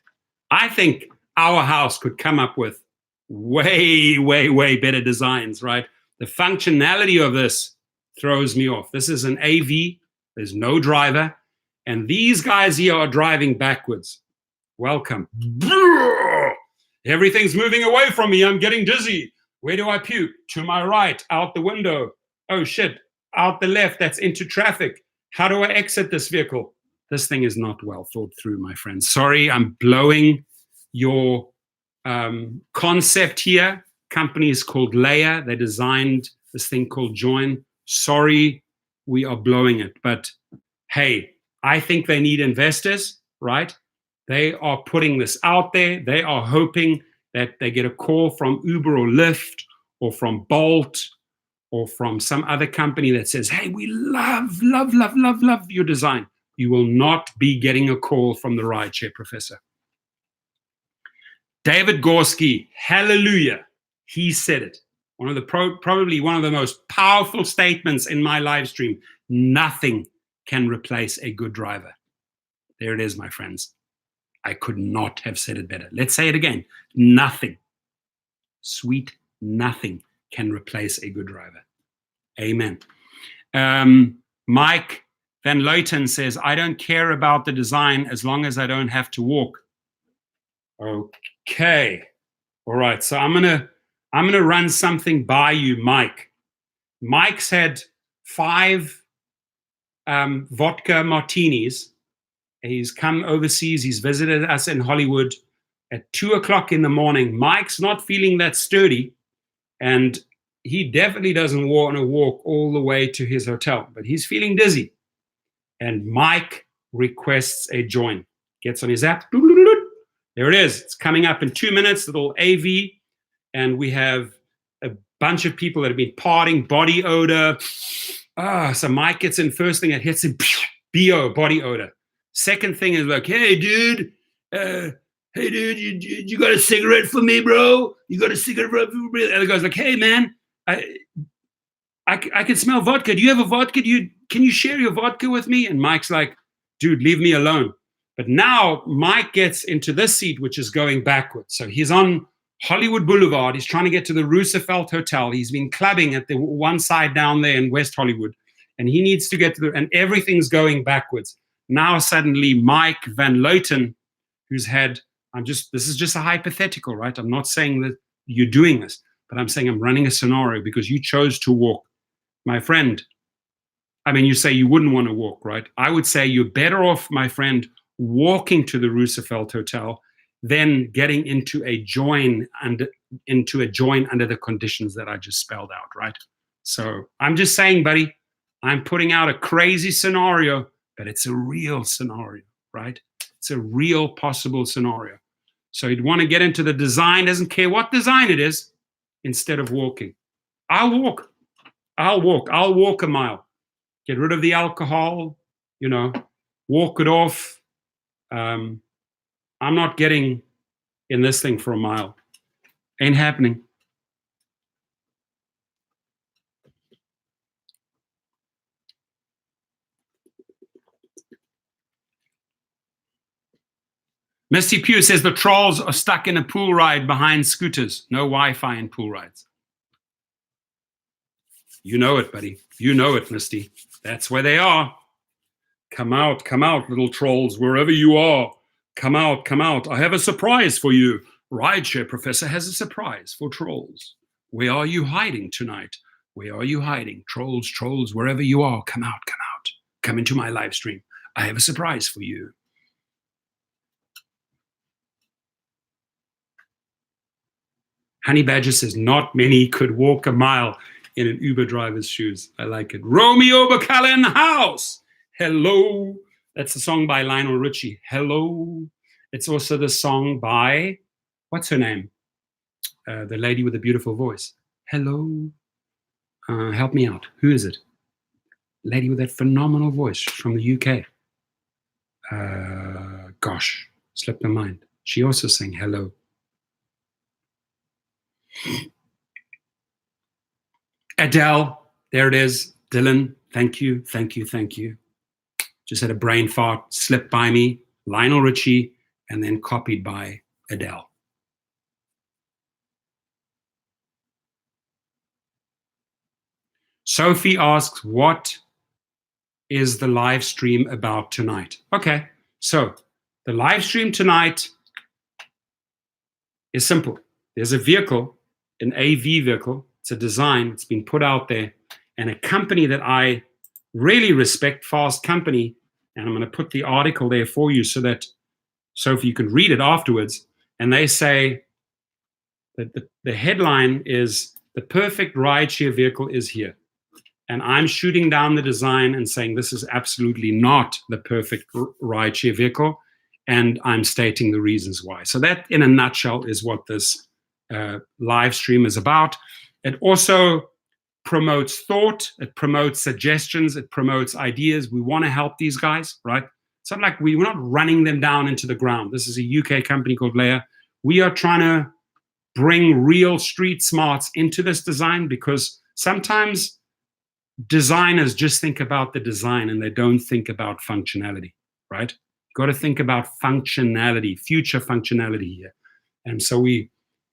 I think our house could come up with way, way, way better designs, right? The functionality of this throws me off. This is an AV, there's no driver, and these guys here are driving backwards. Welcome. Everything's moving away from me. I'm getting dizzy. Where do I puke? To my right, out the window. Oh shit, out the left, that's into traffic. How do I exit this vehicle? This thing is not well thought through, my friends. Sorry, I'm blowing your concept here. Company is called Layer. They designed this thing called Joyn. Sorry, we are blowing it. But hey, I think they need investors, right? They are putting this out there. They are hoping that they get a call from Uber or Lyft or from Bolt or from some other company that says, hey, we love your design. You will not be getting a call from the Rideshare professor. David Gorski, hallelujah, he said it. One of the probably one of the most powerful statements in my live stream. Nothing can replace a good driver. There it is, my friends. I could not have said it better. Let's say it again. Nothing, sweet nothing can replace a good driver. Amen. Mike Van Leuten says, I don't care about the design as long as I don't have to walk. Okay. All right. So I'm gonna run something by you, Mike. Mike's had 5 vodka martinis. He's come overseas. He's visited us in Hollywood at 2 o'clock in the morning. Mike's not feeling that sturdy, and he definitely doesn't want to walk all the way to his hotel, but he's feeling dizzy. And Mike requests a Joyn. Gets on his app. There it is. It's coming up in 2 minutes, little AV. And we have a bunch of people that have been partying, body odor. So Mike gets in, first thing that hits him, BO, body odor. Second thing is like, hey, dude, you got a cigarette for me, bro? You got a cigarette for me? And the guy's like, hey, man, I can smell vodka. Do you have a vodka? Can you share your vodka with me? And Mike's like, dude, leave me alone. But now Mike gets into this seat, which is going backwards. So he's on Hollywood Boulevard. He's trying to get to the Roosevelt Hotel. He's been clubbing at the one side down there in West Hollywood. And he needs to get to and everything's going backwards. Now suddenly Mike Van Leuten, who's had, this is just a hypothetical, right? I'm not saying that you're doing this, but I'm saying I'm running a scenario because you chose to walk. My friend, I mean, you say you wouldn't want to walk, right? I would say you're better off, my friend, walking to the Roosevelt Hotel than getting into a Joyn under the conditions that I just spelled out, right? So I'm just saying, buddy, I'm putting out a crazy scenario, but it's a real scenario, right? It's a real possible scenario. So you'd want to get into the design, doesn't care what design it is, instead of walking. I'll walk a mile. Get rid of the alcohol, walk it off. I'm not getting in this thing for a mile. Ain't happening. Misty Pugh says the trolls are stuck in a pool ride behind scooters. No Wi-Fi in pool rides. You know it, buddy. You know it, Misty. That's where they are. Come out, little trolls, wherever you are. Come out. I have a surprise for you. Rideshare Professor has a surprise for trolls. Where are you hiding tonight? Where are you hiding? Trolls, wherever you are, come out. Come into my live stream. I have a surprise for you. Honey Badger says, not many could walk a mile in an Uber driver's shoes. I like it. Romeo Bacala in the house. Hello. That's a song by Lionel Richie. Hello. It's also the song by, what's her name? The lady with the beautiful voice. Hello. Help me out. Who is it? Lady with that phenomenal voice from the UK. Gosh, slipped my mind. She also sang Hello. Adele, there it is. Dylan, thank you. Just had a brain fart, slipped by me. Lionel Richie, and then copied by Adele. Sophie asks, what is the live stream about tonight? Okay, so the live stream tonight is simple. There's a vehicle, an AV vehicle. It's a design. It's been put out there. And a company that I really respect, Fast Company, and I'm going to put the article there for you so that, Sophie, you can read it afterwards. And they say that the headline is, the perfect rideshare vehicle is here. And I'm shooting down the design and saying this is absolutely not the perfect rideshare vehicle. And I'm stating the reasons why. So that, in a nutshell, is what this live stream is about. It also promotes thought. It promotes suggestions. It promotes ideas. We want to help these guys, right? It's not like we're not running them down into the ground. This is a UK company called Leia. We are trying to bring real street smarts into this design, because sometimes designers just think about the design and they don't think about functionality, right? You've got to think about functionality, future functionality here. And so we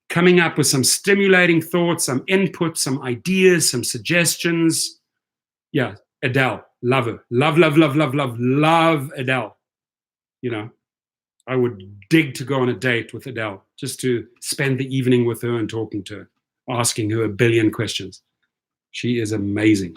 coming up with some stimulating thoughts, some input, some ideas, some suggestions. Yeah, Adele, love her. Love, love, love, love, love, love Adele. You know, I would dig to go on a date with Adele, just to spend the evening with her and talking to her, asking her a billion questions. She is amazing.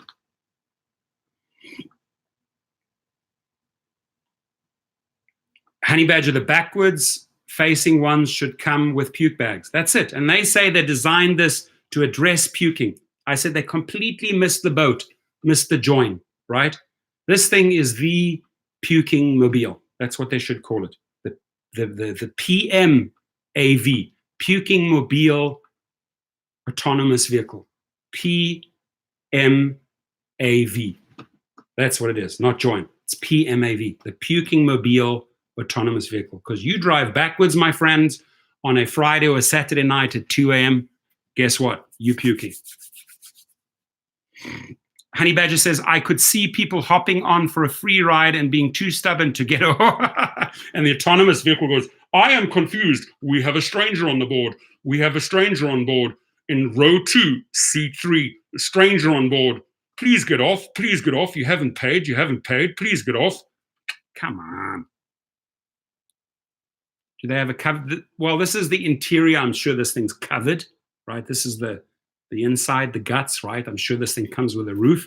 Honey Badger, the backwards facing ones should come with puke bags. That's it. And they say they designed this to address puking. I said they completely missed the boat, missed the Joyn, right? This thing is the puking mobile. That's what they should call it. The PMAV, puking mobile autonomous vehicle. PMAV. That's what it is, not Joyn. It's PMAV, the puking mobile autonomous vehicle. Because you drive backwards, my friends, on a Friday or a Saturday night at 2 a.m., guess what? You puking. Honey Badger says, I could see people hopping on for a free ride and being too stubborn to get off. And the autonomous vehicle goes, I am confused. We have a stranger on the board. We have a stranger on board in row 2, seat 3. A stranger on board. Please get off. Please get off. You haven't paid. You haven't paid. Please get off. Come on. Do they have a cover? Well, this is the interior. I'm sure this thing's covered, right? This is the inside, the guts, right? I'm sure this thing comes with a roof.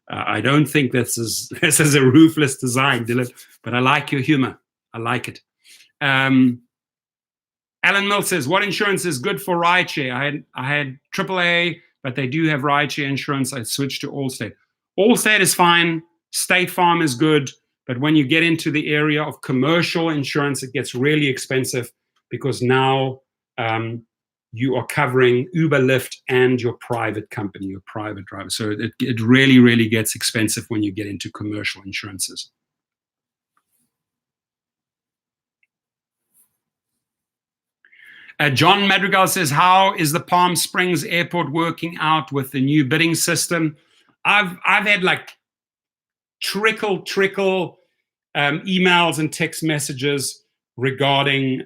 I don't think this is a roofless design, Dylan, but I like your humor. I like it. Alan Mill says, what insurance is good for rideshare? I had AAA, but they do have rideshare insurance. I switched to Allstate. Allstate is fine. State Farm is good. But when you get into the area of commercial insurance, it gets really expensive, because now you are covering Uber, Lyft, and your private company, your private driver. So it really, really gets expensive when you get into commercial insurances. John Madrigal says, how is the Palm Springs airport working out with the new bidding system? I've had like trickle emails and text messages regarding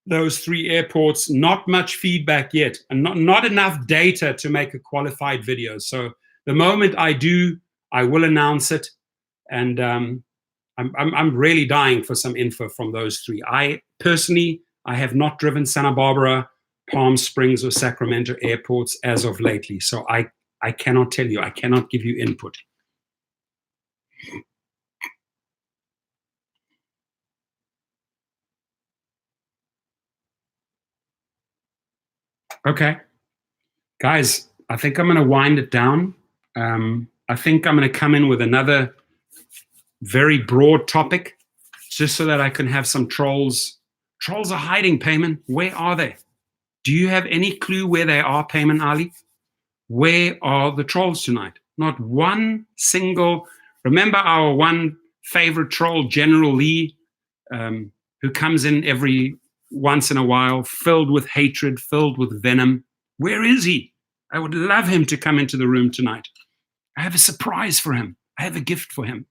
those 3 airports. Not much feedback yet, and not enough data to make a qualified video. So the moment I do, I will announce it. And I'm really dying for some info from those 3. I personally, I have not driven Santa Barbara, Palm Springs, or Sacramento airports as of lately. So I cannot tell you. I cannot give you input. Okay, guys, I think I'm going to wind it down. I think I'm going to come in with another very broad topic, just so that I can have some trolls. Trolls are hiding, Payman. Where are they? Do you have any clue where they are, Payman Ali? Where are the trolls tonight? Not one single. Remember our one favorite troll, General Lee, who comes in every once in a while, filled with hatred, filled with venom. Where is he? I would love him to come into the room tonight. I have a surprise for him. I have a gift for him.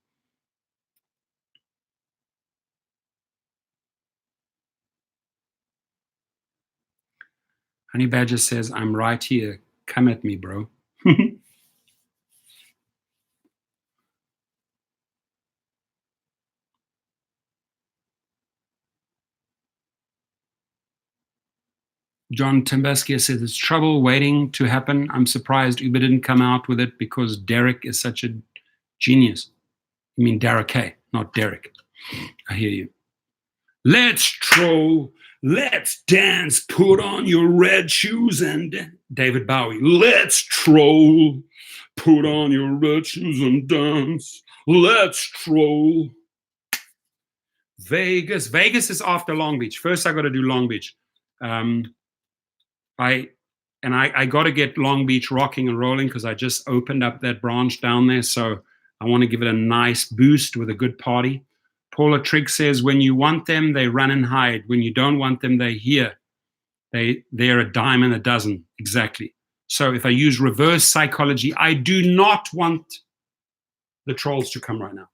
Honey Badger says, I'm right here. Come at me, bro. John Tambaskia says, it's trouble waiting to happen. I'm surprised Uber didn't come out with it because Derek is such a genius. You mean Derek K, not Derek. I hear you. Let's troll. Let's dance. Put on your red shoes and David Bowie. Let's troll. Put on your red shoes and dance. Let's troll. Vegas. Vegas is after Long Beach. First, I got to do Long Beach. I got to get Long Beach rocking and rolling because I just opened up that branch down there. So I want to give it a nice boost with a good party. Paula Trigg says, when you want them, they run and hide. When you don't want them, they're here. They're a dime and a dozen. Exactly. So if I use reverse psychology, I do not want the trolls to come right now.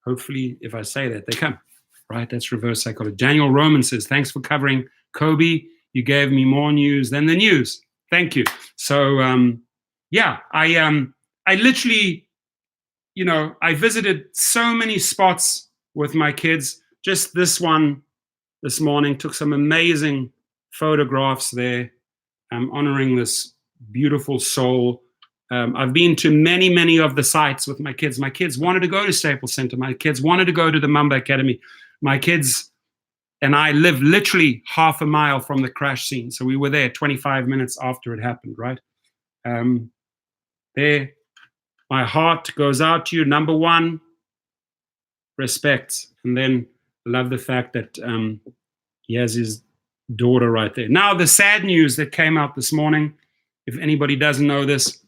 Hopefully, if I say that, they come. Right? That's reverse psychology. Daniel Roman says, thanks for covering Kobe. You gave me more news than the news. Thank you. So, yeah, I literally, I visited so many spots with my kids. Just this one this morning, took some amazing photographs there, honoring this beautiful soul. I've been to many, many of the sites with my kids. My kids wanted to go to Staples Center. My kids wanted to go to the Mamba Academy. My kids and I live literally half a mile from the crash scene. So we were there 25 minutes after it happened, right? There, my heart goes out to you. Number one, respect. And then love the fact that he has his daughter right there. Now, the sad news that came out this morning, if anybody doesn't know this,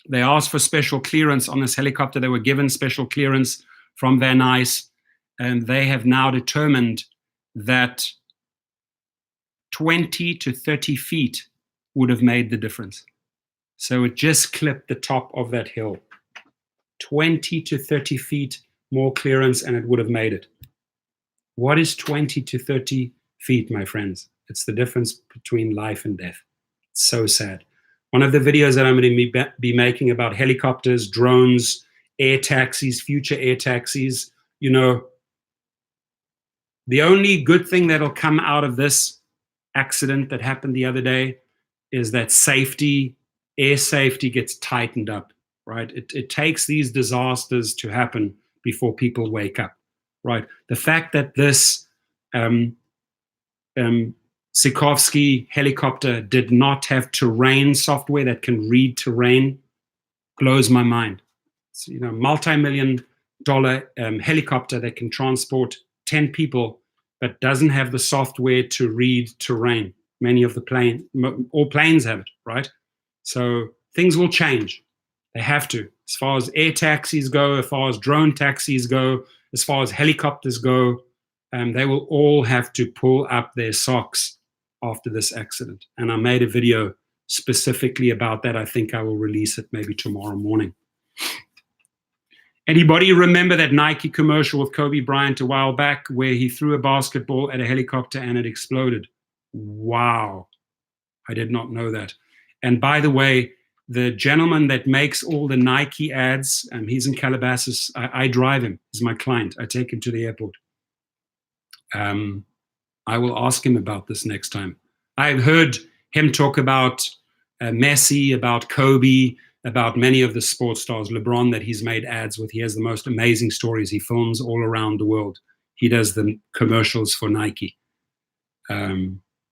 they asked for special clearance on this helicopter. They were given special clearance from Van Nuys, and they have now determined that 20 to 30 feet would have made the difference. So it just clipped the top of that hill. 20 to 30 feet more clearance and it would have made it. What is 20 to 30 feet, my friends? It's the difference between life and death. It's so sad. One of the videos that I'm going to be making about helicopters, drones, air taxis, future air taxis, the only good thing that'll come out of this accident that happened the other day is that safety, air safety gets tightened up, right? It takes these disasters to happen before people wake up, right? The fact that this Sikorsky helicopter did not have terrain software that can read terrain blows my mind. It's, multi-million-dollar helicopter that can transport 10 people but doesn't have the software to read terrain. Many of all planes have it, right? So things will change. They have to. As far as air taxis go, as far as drone taxis go, as far as helicopters go, they will all have to pull up their socks after this accident. And I made a video specifically about that. I think I will release it maybe tomorrow morning. Anybody remember that Nike commercial with Kobe Bryant a while back where he threw a basketball at a helicopter and it exploded? Wow. I did not know that. And by the way, the gentleman that makes all the Nike ads, he's in Calabasas. I drive him. He's my client. I take him to the airport. I will ask him about this next time. I've heard him talk about Messi, about Kobe, about many of the sports stars, LeBron, that he's made ads with. He has the most amazing stories. He films all around the world. He does the commercials for Nike.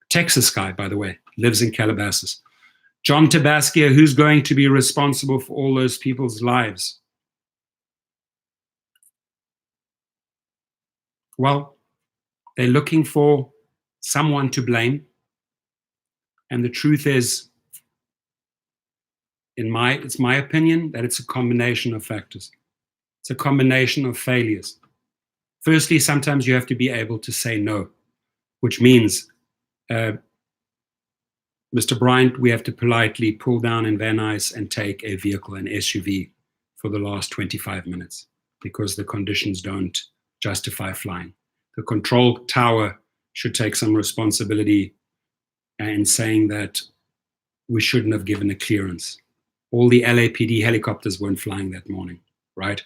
Texas guy, by the way, lives in Calabasas. John Tabaskia, who's going to be responsible for all those people's lives? Well, they're looking for someone to blame. And the truth is, it's my opinion that it's a combination of factors. It's a combination of failures. Firstly, sometimes you have to be able to say no, which means, Mr. Bryant, we have to politely pull down in Van Nuys and take a vehicle, an SUV, for the last 25 minutes because the conditions don't justify flying. The control tower should take some responsibility and saying that we shouldn't have given a clearance. All the LAPD helicopters weren't flying that morning, right?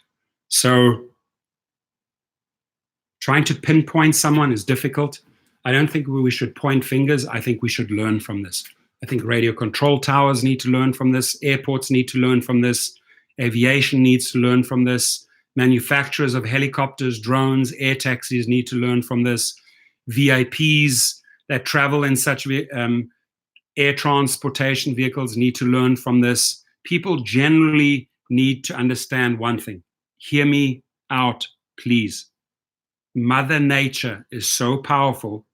So trying to pinpoint someone is difficult. I don't think we should point fingers. I think we should learn from this. I think radio control towers need to learn from this. Airports need to learn from this. Aviation needs to learn from this. Manufacturers of helicopters, drones, air taxis need to learn from this. VIPs that travel in such air transportation vehicles need to learn from this. People generally need to understand one thing. Hear me out, please. Mother Nature is so powerful.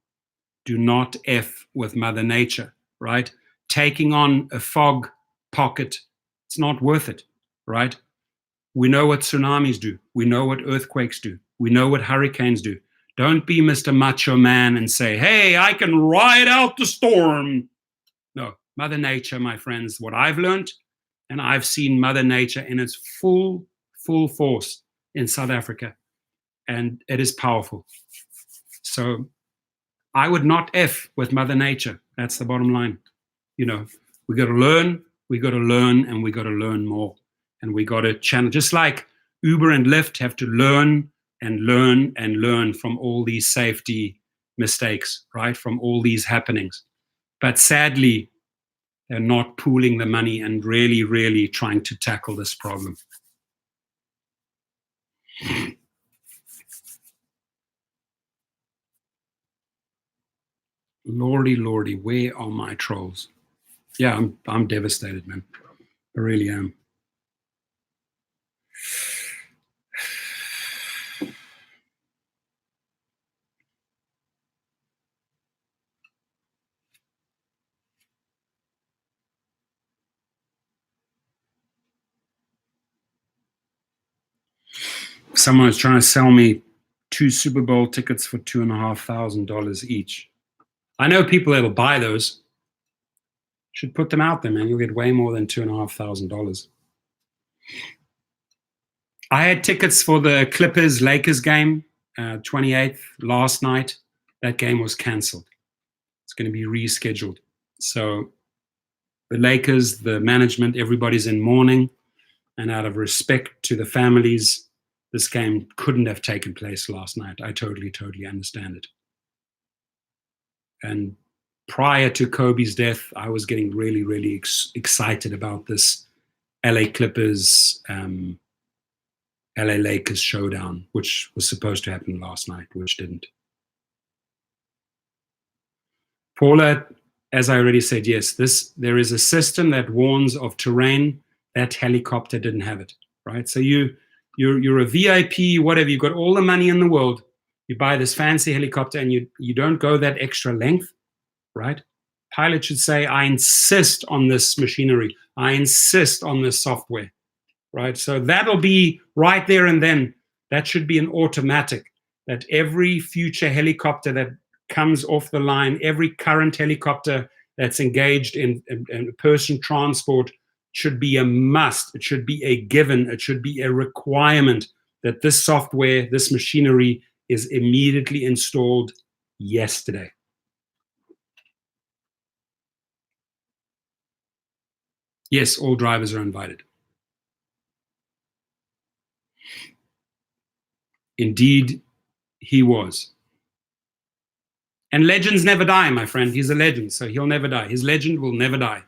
Do not F with Mother Nature, right? Taking on a fog pocket, it's not worth it, right? We know what tsunamis do. We know what earthquakes do. We know what hurricanes do. Don't be Mr. Macho Man and say, hey, I can ride out the storm. No, Mother Nature, my friends, what I've learned, and I've seen Mother Nature in its full force in South Africa, and it is powerful. So I would not F with Mother Nature. That's the bottom line. You know, we got to learn, and we got to learn more. And we got to channel, just like Uber and Lyft have to learn and learn and learn from all these safety mistakes, right? From all these happenings. But sadly, they're not pooling the money and really, really trying to tackle this problem. Lordy, lordy, where are my trolls? Yeah, I'm devastated, man. I really am. Someone is trying to sell me 2 Super Bowl tickets for $2,500 each. I know people that'll buy those. Should put them out there, man. You'll get way more than $2,500. I had tickets for the Clippers-Lakers game, 28th, last night. That game was canceled. It's going to be rescheduled. So the Lakers, the management, everybody's in mourning. And out of respect to the families, this game couldn't have taken place last night. I totally understand it. And prior to Kobe's death, I was getting really, really excited about this LA Clippers, LA Lakers showdown, which was supposed to happen last night, which didn't. Paula, as I already said, yes, there is a system that warns of terrain. That helicopter didn't have it, right? So you're a VIP, whatever, you've got all the money in the world, you buy this fancy helicopter and you don't go that extra length, right? Pilot should say, I insist on this machinery, I insist on this software, right? So that'll be right there and then. That should be an automatic, that every future helicopter that comes off the line, every current helicopter that's engaged in person transport should be a must. It should be a given. It should be a requirement that this software, this machinery is immediately installed yesterday. Yes, all drivers are invited. Indeed, he was. And legends never die, my friend. He's a legend, so he'll never die. His legend will never die.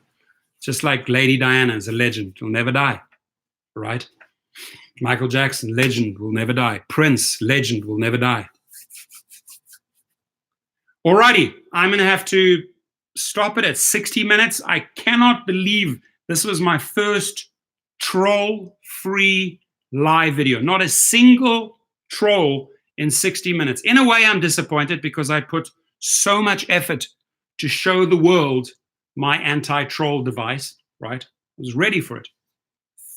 Just like Lady Diana is a legend, will never die, right? Michael Jackson, legend, will never die. Prince, legend, will never die. Alrighty, I'm going to have to stop it at 60 minutes. I cannot believe this was my first troll-free live video. Not a single troll in 60 minutes. In a way, I'm disappointed because I put so much effort to show the world my anti-troll device, right? I was ready for it.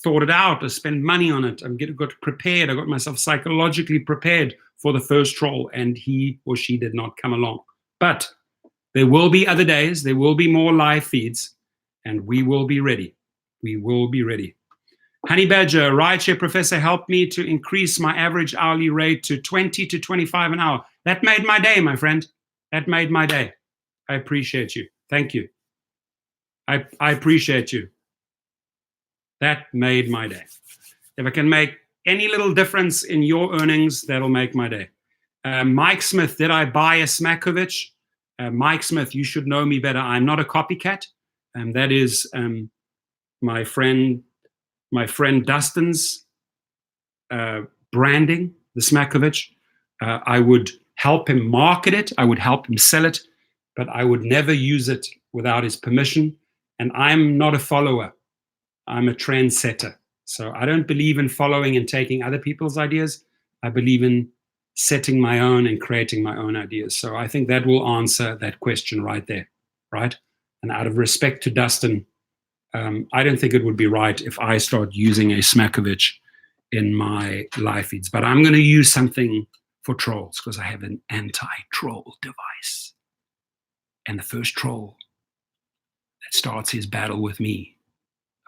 Thought it out. I spent money on it. I got prepared. I got myself psychologically prepared for the first troll, and he or she did not come along. But there will be other days. There will be more live feeds, and we will be ready. We will be ready. Honey Badger, Rideshare Professor helped me to increase my average hourly rate to 20 to 25 an hour. That made my day, my friend. That made my day. I appreciate you. Thank you. I appreciate you. That made my day. If I can make any little difference in your earnings, that'll make my day. Mike Smith, did I buy a Smakovich? Mike Smith, you should know me better. I'm not a copycat. That is my friend Dustin's branding, the Smakovich. I would help him market it. I would help him sell it, but I would never use it without his permission. And I'm not a follower. I'm a trendsetter. So I don't believe in following and taking other people's ideas. I believe in setting my own and creating my own ideas. So I think that will answer that question right there, right? And out of respect to Dustin, I don't think it would be right if I start using a Smakovich in my live feeds. But I'm going to use something for trolls because I have an anti-troll device. And the first troll that starts his battle with me,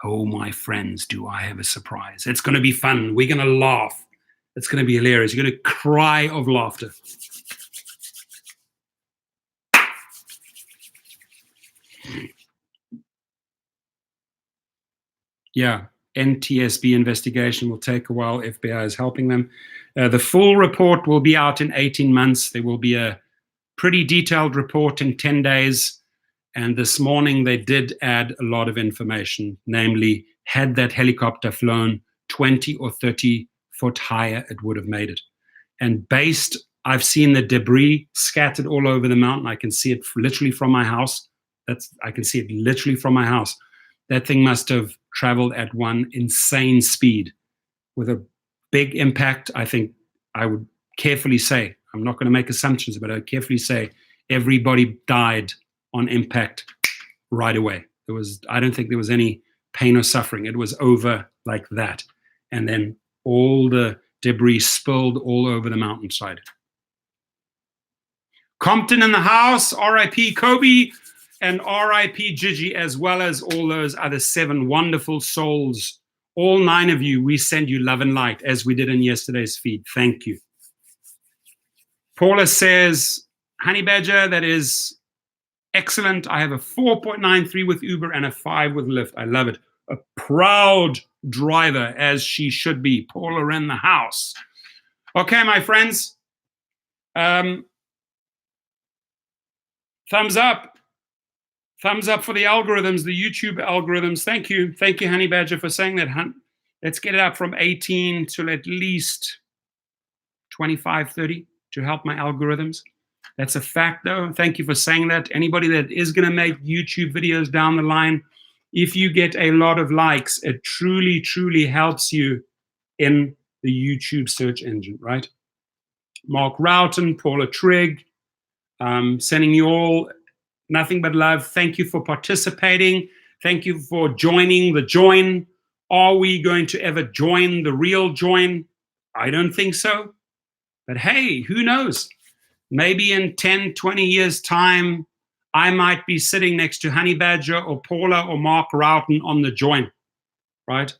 oh, my friends, do I have a surprise. It's going to be fun. We're going to laugh. It's going to be hilarious. You're going to cry of laughter. Yeah, NTSB investigation will take a while. FBI is helping them. The full report will be out in 18 months. There will be a pretty detailed report in 10 days. And this morning they did add a lot of information, namely, had that helicopter flown 20 or 30 foot higher, it would have made it. And I've seen the debris scattered all over the mountain. I can see it literally from my house. I can see it literally from my house. That thing must have traveled at one insane speed with a big impact. I think I would carefully say, I'm not going to make assumptions, but I would carefully say everybody died on impact right away. I don't think there was any pain or suffering. It was over like that. And then all the debris spilled all over the mountainside. Compton in the house, R.I.P. Kobe, and R.I.P. Gigi, as well as all those other 7 wonderful souls. All 9 of you, we send you love and light, as we did in yesterday's feed. Thank you. Paula says, Honey Badger, that is excellent. I have a 4.93 with Uber and a 5 with Lyft. I love it. A proud driver, as she should be. Paula in the house. Okay, my friends. Thumbs up. Thumbs up for the algorithms, the YouTube algorithms. Thank you. Thank you, Honey Badger, for saying that. Let's get it up from 18 to at least 25, 30 to help my algorithms. That's a fact, though. Thank you for saying that. Anybody that is going to make YouTube videos down the line, if you get a lot of likes, it truly, truly helps you in the YouTube search engine, right? Mark Roughton, Paula Trigg, sending you all nothing but love. Thank you for participating. Thank you for joining the Joyn. Are we going to ever join the real Joyn? I don't think so. But hey, who knows? Maybe in 10, 20 years' time, I might be sitting next to Honey Badger or Paula or Mark Roughton on the Joyn, right?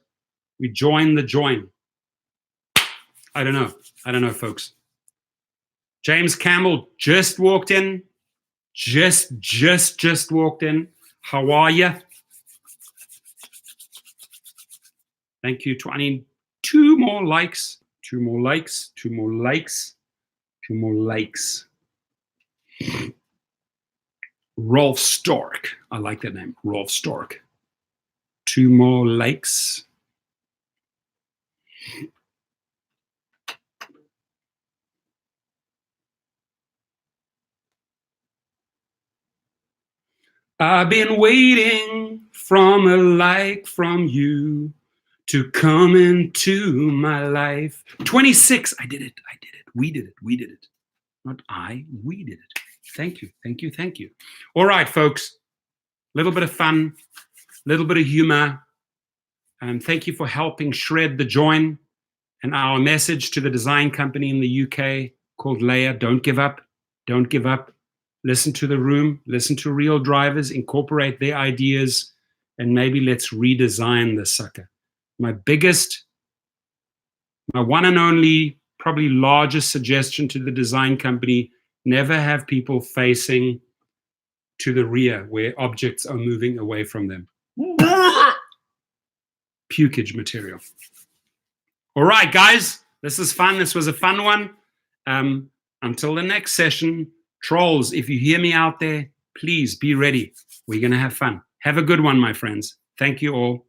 We join the Joyn. I don't know. I don't know, folks. James Campbell just walked in. Just walked in. How are you? Thank you. I need 2 more likes. 2 more likes. 2 more likes. 2 more likes. Rolf Stork. I like that name. Rolf Stork. 2 more likes. I've been waiting from a like from you to come into my life. 26. I did it. I did it. We did it. We did it. Not I. We did it. Thank you. Thank you. Thank you. All right, folks. A little bit of fun. A little bit of humor. And thank you for helping shred the Joyn. And our message to the design company in the UK called Leia, don't give up. Don't give up. Listen to the room, listen to real drivers, incorporate their ideas, and maybe let's redesign this sucker. My one and only, probably largest suggestion to the design company, never have people facing to the rear where objects are moving away from them. Pukage material. All right, guys, this is fun. This was a fun one. Until the next session, trolls, if you hear me out there, please be ready. We're going to have fun. Have a good one, my friends. Thank you all.